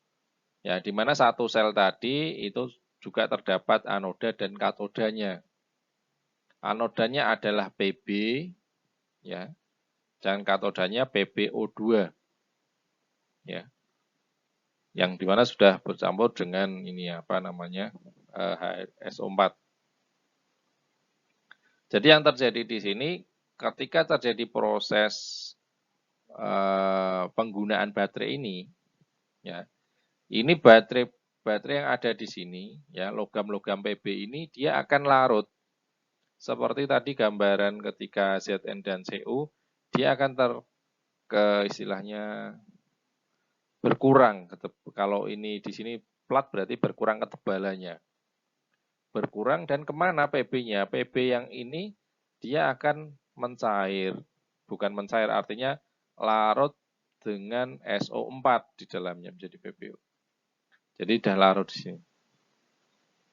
Ya, di mana satu sel tadi itu juga terdapat anoda dan katodanya. Anodanya adalah Pb, ya, dan katodanya PbO2, ya, yang di mana sudah bercampur dengan ini apa namanya HSO4. Jadi yang terjadi di sini ketika terjadi proses penggunaan baterai ini, ya, ini baterai yang ada di sini, ya, logam-logam Pb ini dia akan larut. Seperti tadi gambaran ketika Zn dan Cu, dia akan istilahnya berkurang. Kalau ini di sini plat berarti berkurang ketebalannya. Berkurang dan kemana Pb-nya? Pb yang ini dia akan mencair. Bukan mencair, artinya larut dengan SO4 di dalamnya menjadi PbO. Jadi sudah larut di sini.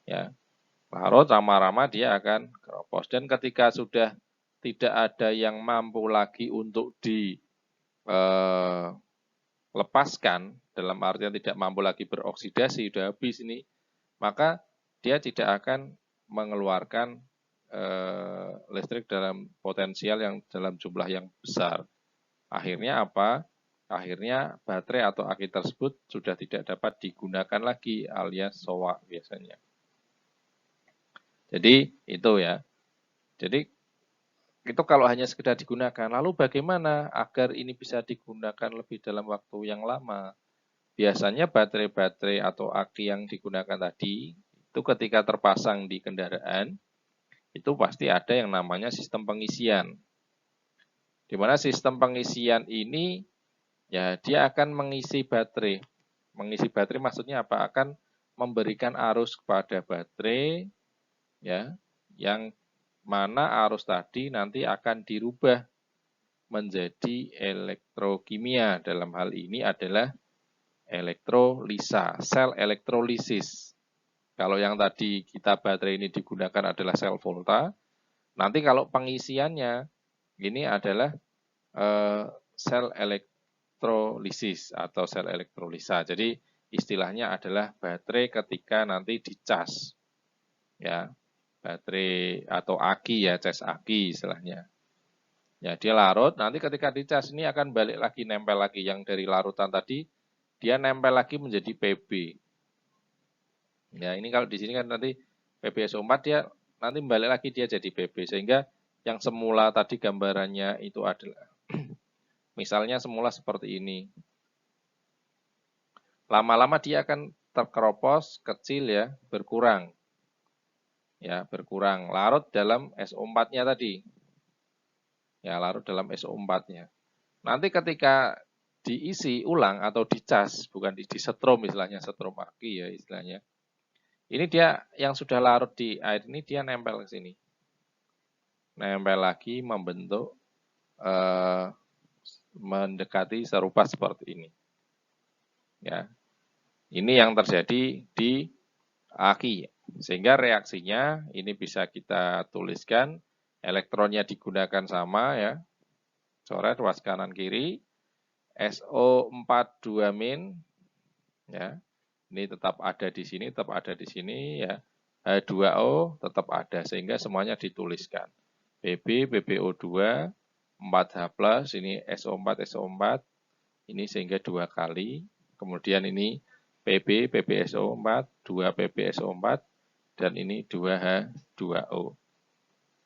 Ya, larut lama-lama dia akan keropos. Dan ketika sudah tidak ada yang mampu lagi untuk dilepaskan, dalam artian tidak mampu lagi beroksidasi, sudah habis ini, maka dia tidak akan mengeluarkan listrik dalam potensial yang dalam jumlah yang besar. Akhirnya apa? Akhirnya baterai atau aki tersebut sudah tidak dapat digunakan lagi, alias soak biasanya. Jadi itu ya. Jadi itu kalau hanya sekedar digunakan, lalu bagaimana agar ini bisa digunakan lebih dalam waktu yang lama? Biasanya baterai-baterai atau aki yang digunakan tadi, itu ketika terpasang di kendaraan, itu pasti ada yang namanya sistem pengisian. Di mana sistem pengisian ini, ya dia akan mengisi baterai. Mengisi baterai maksudnya apa? Akan memberikan arus kepada baterai, ya, yang mana arus tadi nanti akan dirubah menjadi elektrokimia. Dalam hal ini adalah elektrolisa, sel elektrolisis. Kalau yang tadi kita baterai ini digunakan adalah sel volta, nanti kalau pengisiannya ini adalah sel elektrolisis atau sel elektrolisa. Jadi istilahnya adalah baterai ketika nanti dicas, ya. Baterai atau aki ya, cas aki istilahnya. Ya, dia larut, nanti ketika dicas ini akan balik lagi, nempel lagi. Yang dari larutan tadi, dia nempel lagi menjadi PB. Ya, ini kalau di sini kan nanti PbSO4 dia nanti balik lagi dia jadi PB. Sehingga yang semula tadi gambarannya itu adalah, misalnya semula seperti ini. Lama-lama dia akan terkeropos, kecil ya, berkurang. Ya, berkurang. Larut dalam SO4-nya tadi. Ya, larut dalam SO4-nya. Nanti ketika diisi ulang atau dicas, bukan disetrum istilahnya, setrum aki ya istilahnya. Ini dia yang sudah larut di air ini dia nempel ke sini. Nempel lagi membentuk mendekati serupa seperti ini. Ya. Ini yang terjadi di aki. Sehingga reaksinya ini bisa kita tuliskan, elektronnya digunakan sama ya. Coret ruas kanan kiri, SO4 2- ya. Ini tetap ada di sini, tetap ada di sini ya. H2O tetap ada sehingga semuanya dituliskan. Pb, PbO2, 4H+, ini SO4, SO4. Ini sehingga 2 kali. Kemudian ini Pb, PbSO4, 2 PbSO4 dan ini 2H2O.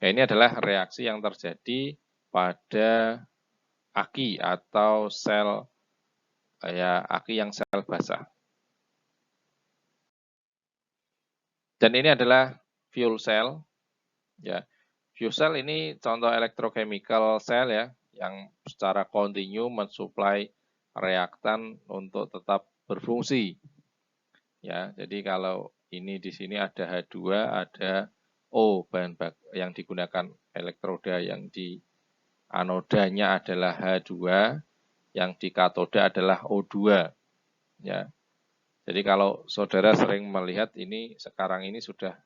Nah, ini adalah reaksi yang terjadi pada aki atau sel ya aki yang sel basah. Dan ini adalah fuel cell. Ya, fuel cell ini contoh electrochemical cell ya, yang secara kontinu mensuplai reaktan untuk tetap berfungsi. Ya, jadi kalau ini di sini ada H2, ada O, bahan yang digunakan elektroda, yang di anodanya adalah H2, yang di katoda adalah O2. Ya. Jadi kalau saudara sering melihat ini sekarang ini sudah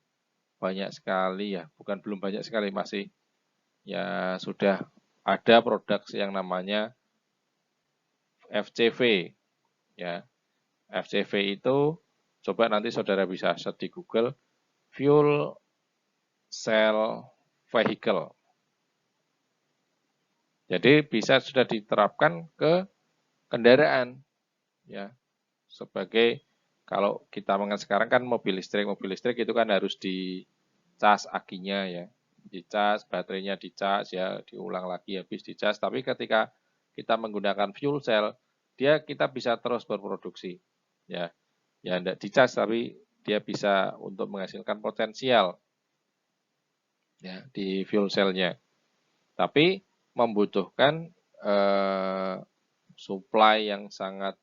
banyak sekali ya, bukan belum banyak sekali, masih ya sudah ada produk yang namanya FCV. Ya. FCV itu coba nanti saudara bisa search di Google, fuel cell vehicle. Jadi bisa sudah diterapkan ke kendaraan, ya. Sebagai kalau kita mengenai sekarang kan mobil listrik itu kan harus dicas akinya ya, dicas, baterainya dicas ya, diulang lagi habis dicas. Tapi ketika kita menggunakan fuel cell, kita bisa terus berproduksi, ya. Ya tidak dicas tapi dia bisa untuk menghasilkan potensial ya di fuel cell-nya. Tapi membutuhkan supply yang sangat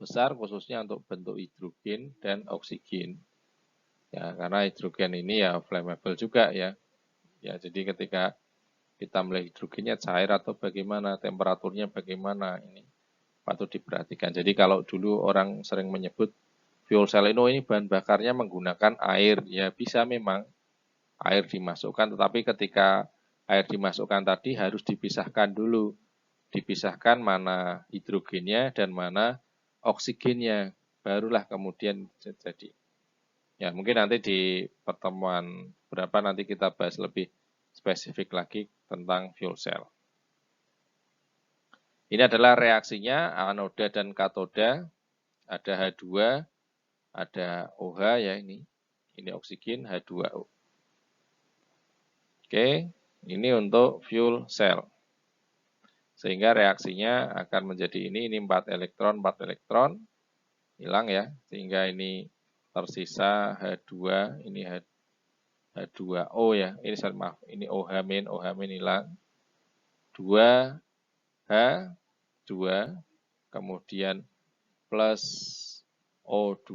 besar khususnya untuk bentuk hidrogen dan oksigen. Ya, karena hidrogen ini ya flammable juga ya. Ya, jadi ketika kita melihat hidrogennya cair atau bagaimana, temperaturnya bagaimana, ini patut diperhatikan. Jadi kalau dulu orang sering menyebut fuel cell ini bahan bakarnya menggunakan air, ya bisa memang air dimasukkan, tetapi ketika air dimasukkan tadi harus dipisahkan dulu. Dipisahkan mana hidrogennya dan mana oksigennya. Barulah kemudian jadi. Ya, mungkin nanti di pertemuan berapa nanti kita bahas lebih spesifik lagi tentang fuel cell. Ini adalah reaksinya anoda dan katoda. Ada H2, ada OH ya ini. Ini oksigen H2O. Oke, ini untuk fuel cell. Sehingga reaksinya akan menjadi ini 4 elektron, hilang ya. Sehingga ini tersisa H2, ini H2O ya. Ini maaf, ini OH- hilang. 2 H, 2, kemudian plus O2,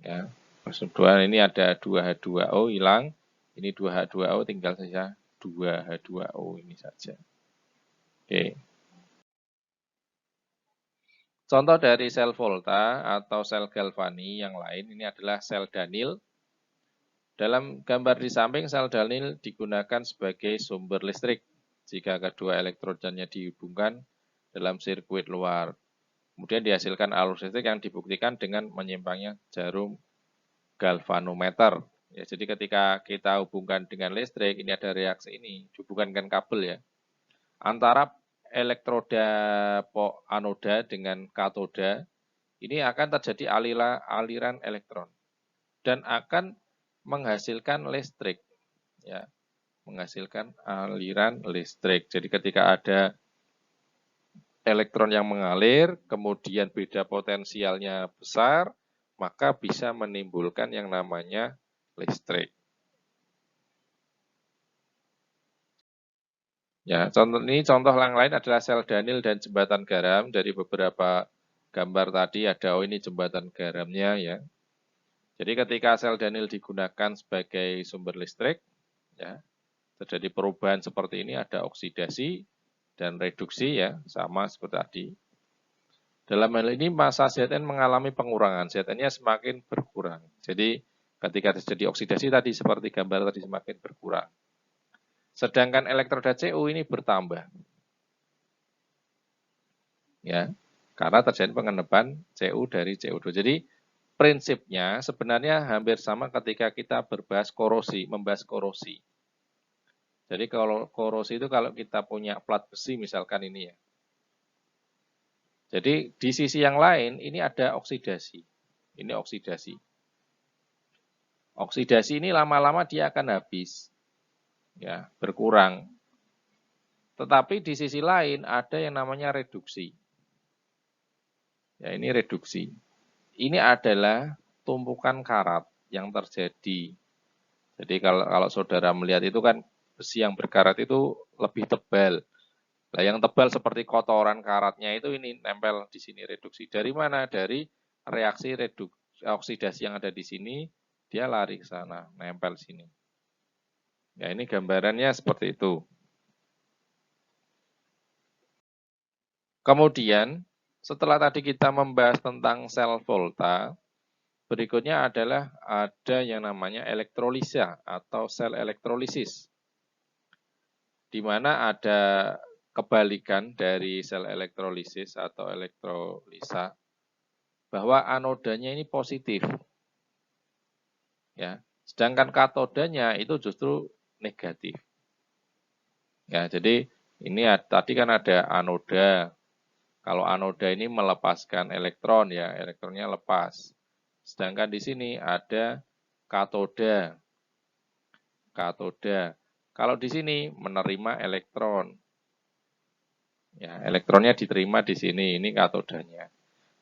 ya, plus O2, ini ada 2H2O hilang, ini 2H2O tinggal saja 2H2O ini saja. Oke. Contoh dari sel Volta atau sel Galvani yang lain, ini adalah sel Danil. Dalam gambar di samping, sel Danil digunakan sebagai sumber listrik jika kedua elektrodanya dihubungkan dalam sirkuit luar. Kemudian dihasilkan arus listrik yang dibuktikan dengan menyimpangnya jarum galvanometer. Ya, jadi ketika kita hubungkan dengan listrik, ini ada reaksi ini, dihubungkan dengan kabel ya. Antara elektroda anoda dengan katoda, ini akan terjadi aliran elektron dan akan menghasilkan listrik. Ya, menghasilkan aliran listrik. Jadi ketika ada elektron yang mengalir, kemudian beda potensialnya besar, maka bisa menimbulkan yang namanya listrik. Ya, contoh yang lain adalah sel Danil dan jembatan garam. Dari beberapa gambar tadi ada, oh ini jembatan garamnya ya. Jadi ketika sel Danil digunakan sebagai sumber listrik, ya, terjadi perubahan seperti ini, ada oksidasi dan reduksi ya, sama seperti tadi. Dalam hal ini massa Zn mengalami pengurangan, Zn-nya semakin berkurang. Jadi ketika terjadi oksidasi tadi seperti gambar tadi semakin berkurang. Sedangkan elektroda Cu ini bertambah. Ya, karena terjadi pengenepan Cu dari CO2. Jadi prinsipnya sebenarnya hampir sama ketika kita membahas korosi. Jadi kalau korosi itu kalau kita punya plat besi misalkan ini ya. Jadi di sisi yang lain ini ada oksidasi. Ini oksidasi. Oksidasi ini lama-lama dia akan habis. Ya, berkurang. Tetapi di sisi lain ada yang namanya reduksi. Ya, ini reduksi. Ini adalah tumpukan karat yang terjadi. Jadi kalau saudara melihat itu kan besi yang berkarat itu lebih tebal. Nah, yang tebal seperti kotoran karatnya itu ini nempel di sini reduksi. Dari mana? Dari reaksi oksidasi yang ada di sini, dia lari ke sana, nempel sini. Ya, ini gambarannya seperti itu. Kemudian, setelah tadi kita membahas tentang sel Volta, berikutnya adalah ada yang namanya elektrolisa atau sel elektrolisis. Di mana ada kebalikan dari sel elektrolisis atau elektrolisa, bahwa anodanya ini positif. Ya, sedangkan katodanya itu justru negatif. Ya, jadi ini tadi kan ada anoda. Kalau anoda ini melepaskan elektron ya, elektronnya lepas. Sedangkan di sini ada katoda. Katoda. Kalau di sini menerima elektron. Ya, elektronnya diterima di sini, ini katodanya.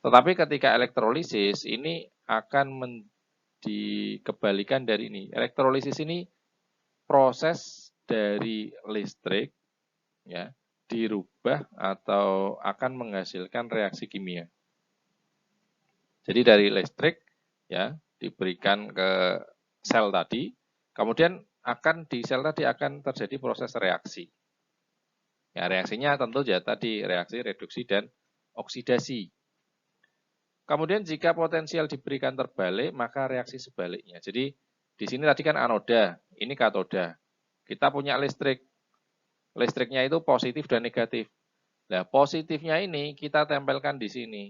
Tetapi ketika elektrolisis ini akan dikebalikan dari ini. Elektrolisis ini proses dari listrik ya dirubah atau akan menghasilkan reaksi kimia. Jadi dari listrik ya diberikan ke sel tadi, kemudian di sel tadi akan terjadi proses reaksi. Ya, reaksinya tentu ya tadi reaksi reduksi dan oksidasi. Kemudian jika potensial diberikan terbalik, maka reaksi sebaliknya. Jadi di sini tadi kan anoda, ini katoda. kita punya listrik. Listriknya itu positif dan negatif. Nah, positifnya ini kita tempelkan di sini.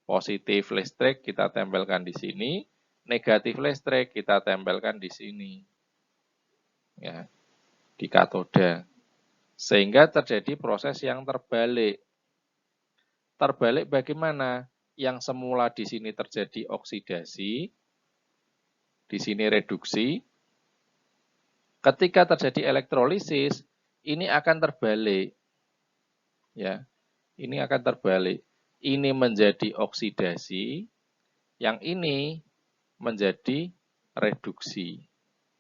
Positif listrik kita tempelkan di sini, negatif listrik kita tempelkan di sini. Ya, di katoda. Sehingga terjadi proses yang terbalik. Terbalik bagaimana? Yang semula di sini terjadi oksidasi, di sini reduksi. Ketika terjadi elektrolisis, ini akan terbalik. Ya, ini akan terbalik. Ini menjadi oksidasi, yang ini menjadi reduksi.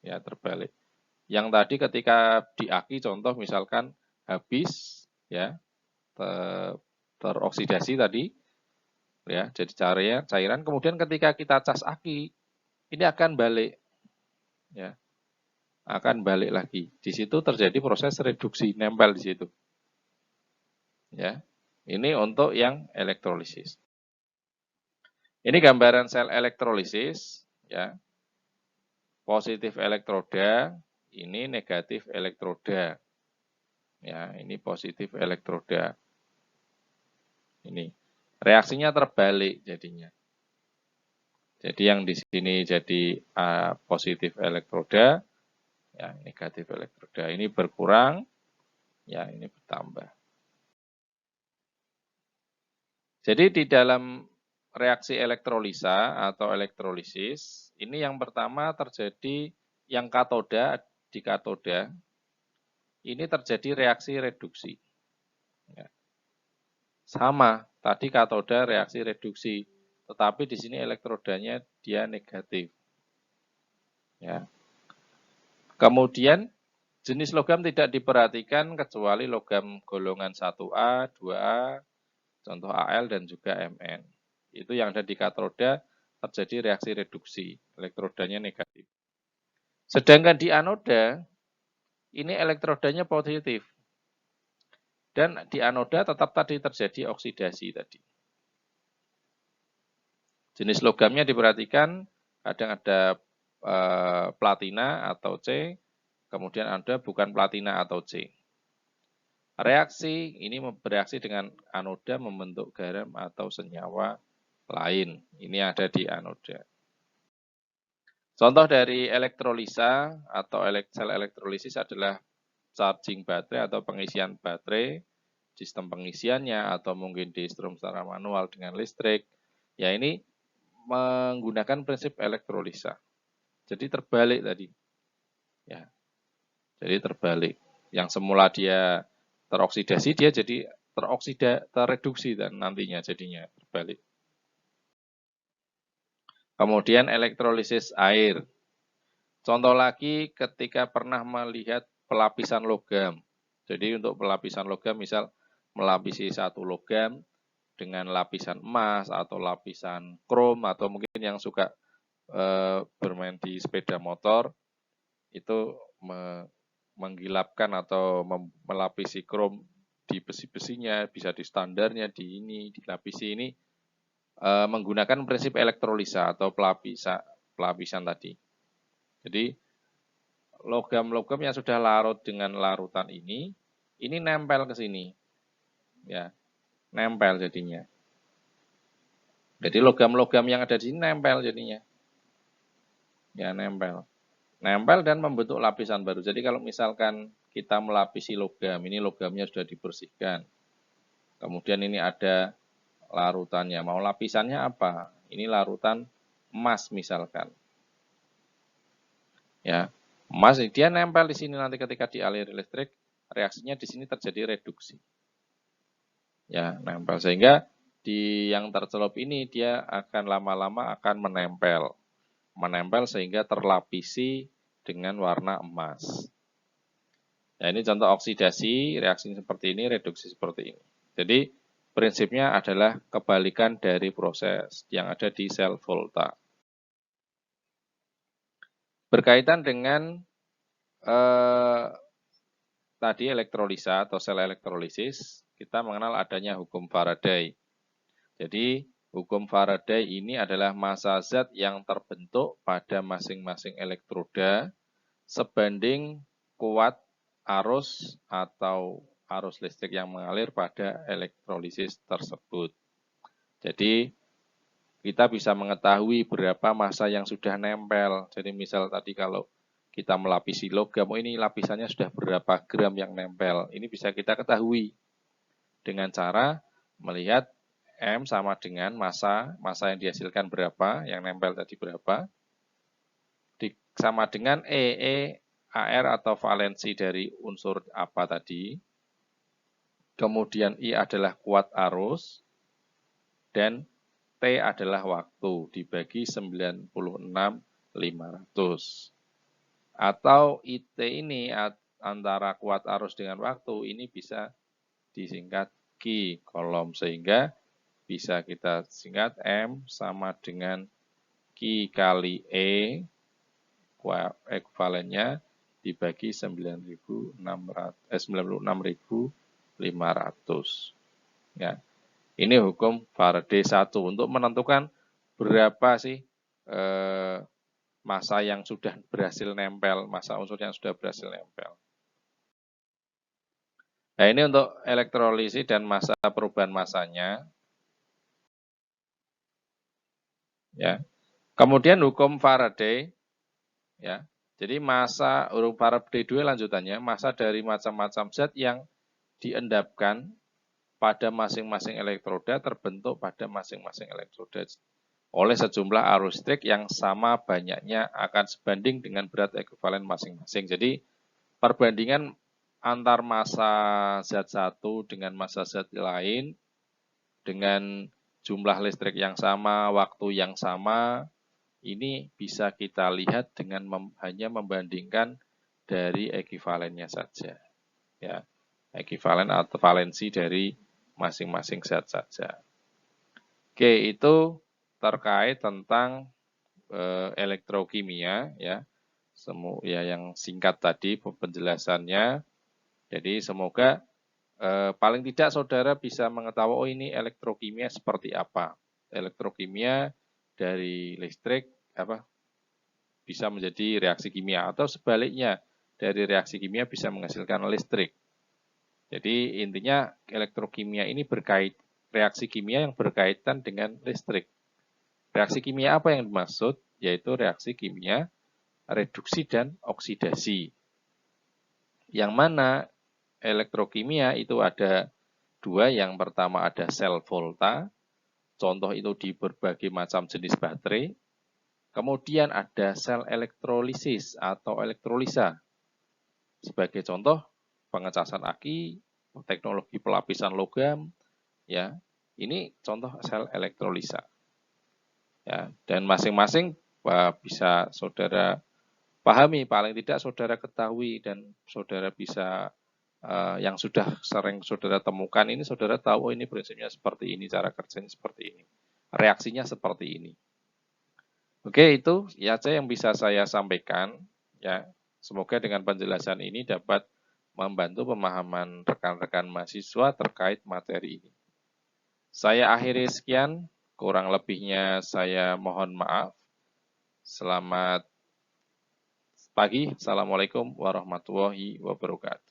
Ya, terbalik. Yang tadi ketika di aki contoh misalkan habis ya teroksidasi tadi ya jadi cairan, kemudian ketika kita cas aki ini akan balik ya. Akan balik lagi. Di situ terjadi proses reduksi, nempel di situ. Ya. Ini untuk yang elektrolisis. Ini gambaran sel elektrolisis ya. Positif elektroda, ini negatif elektroda. Ya, ini positif elektroda. Ini reaksinya terbalik jadinya. Jadi yang di sini jadi positif elektroda, ya, negatif elektroda ini berkurang, ya ini bertambah. Jadi di dalam reaksi elektrolisa atau elektrolisis, ini yang pertama terjadi yang katoda, di katoda, ini terjadi reaksi reduksi. Ya. Sama, tadi katoda reaksi reduksi, tetapi di sini elektrodanya dia negatif. Ya. Kemudian jenis logam tidak diperhatikan kecuali logam golongan 1A, 2A, contoh Al dan juga Mn. Itu yang ada di katoda terjadi reaksi reduksi, elektrodanya negatif. Sedangkan di anoda, ini elektrodanya positif. Dan di anoda tetap tadi terjadi oksidasi tadi. Jenis logamnya diperhatikan, kadang ada platina atau C, kemudian ada bukan platina atau C. Reaksi ini bereaksi dengan anoda membentuk garam atau senyawa lain. Ini ada di anoda. Contoh dari elektrolisa atau sel elektrolisis adalah charging baterai atau pengisian baterai, sistem pengisiannya atau mungkin di-strom secara manual dengan listrik. Ya ini menggunakan prinsip elektrolisa. Jadi terbalik tadi. Ya. Jadi terbalik. Yang semula dia teroksidasi, dia jadi terreduksi dan nantinya jadinya terbalik. Kemudian elektrolisis air. Contoh lagi ketika pernah melihat pelapisan logam. Jadi untuk pelapisan logam misal melapisi satu logam dengan lapisan emas atau lapisan krom atau mungkin yang suka bermain di sepeda motor itu menggilapkan atau melapisi krom di besi-besinya, bisa di standarnya, di ini, dilapisi ini menggunakan prinsip elektrolisa atau pelapisan tadi. Jadi logam-logam yang sudah larut dengan larutan ini nempel ke sini. Ya, nempel jadinya. Jadi logam-logam yang ada di sini nempel jadinya. Ya, nempel. Nempel dan membentuk lapisan baru. Jadi kalau misalkan kita melapisi logam, ini logamnya sudah dibersihkan. Kemudian ini ada larutannya. Mau lapisannya apa? Ini larutan emas misalkan. Ya, emas dia nempel di sini nanti ketika dialiri listrik, reaksinya di sini terjadi reduksi. Ya, nempel sehingga di yang tercelup ini dia akan lama-lama akan menempel sehingga terlapisi dengan warna emas. Ya, ini contoh oksidasi, reaksi seperti ini, reduksi seperti ini. Jadi prinsipnya adalah kebalikan dari proses yang ada di sel Volta. Berkaitan dengan tadi elektrolisa atau sel elektrolisis, kita mengenal adanya hukum Faraday. Jadi hukum Faraday ini adalah massa zat yang terbentuk pada masing-masing elektroda sebanding kuat arus atau arus listrik yang mengalir pada elektrolisis tersebut. Jadi, kita bisa mengetahui berapa massa yang sudah nempel. Jadi, misal tadi kalau kita melapisi logam, ini lapisannya sudah berapa gram yang nempel. Ini bisa kita ketahui dengan cara melihat M sama dengan massa yang dihasilkan berapa, yang nempel tadi berapa, sama dengan AR atau valensi dari unsur apa tadi, kemudian I adalah kuat arus, dan T adalah waktu, dibagi 96.500. Atau IT ini antara kuat arus dengan waktu, ini bisa disingkat Q kolom, sehingga bisa kita singkat M sama dengan Q kali E, ekuivalennya dibagi 96.500. Ya. Ini hukum Faraday 1 untuk menentukan berapa sih massa yang sudah berhasil nempel, massa unsur yang sudah berhasil nempel. Nah, ini untuk elektrolisis dan massa perubahan massanya. Ya. Kemudian hukum Faraday, ya. Jadi massa hukum Faraday 2 lanjutannya, massa dari macam-macam zat yang diendapkan pada masing-masing elektroda terbentuk pada masing-masing elektroda oleh sejumlah arus listrik yang sama banyaknya akan sebanding dengan berat ekuivalen masing-masing. Jadi perbandingan antar massa zat satu dengan massa zat lain dengan jumlah listrik yang sama, waktu yang sama, ini bisa kita lihat dengan hanya membandingkan dari ekuivalennya saja. Ya, ekuivalen atau valensi dari masing-masing zat saja. Oke, itu terkait tentang elektrokimia, ya. Yang singkat tadi penjelasannya. Jadi semoga paling tidak saudara bisa mengetahui, oh ini elektrokimia seperti apa. Elektrokimia dari listrik bisa menjadi reaksi kimia, atau sebaliknya dari reaksi kimia bisa menghasilkan listrik. Jadi intinya elektrokimia ini reaksi kimia yang berkaitan dengan listrik. Reaksi kimia apa yang dimaksud? Yaitu reaksi kimia reduksi dan oksidasi. Yang mana elektrokimia itu ada dua. Yang pertama ada sel volta, contoh itu di berbagai macam jenis baterai. Kemudian ada sel elektrolisis atau elektrolisa. Sebagai contoh, pengecasan aki, teknologi pelapisan logam, ya, ini contoh sel elektrolisa. Ya, dan masing-masing bisa saudara pahami, paling tidak saudara ketahui, dan saudara bisa yang sudah sering saudara temukan ini, saudara tahu, oh ini prinsipnya seperti ini, cara kerjanya seperti ini, reaksinya seperti ini. Oke, itu ya aja yang bisa saya sampaikan. Ya, semoga dengan penjelasan ini dapat membantu pemahaman rekan-rekan mahasiswa terkait materi ini. Saya akhiri sekian, kurang lebihnya saya mohon maaf. Selamat pagi, Assalamualaikum warahmatullahi wabarakatuh.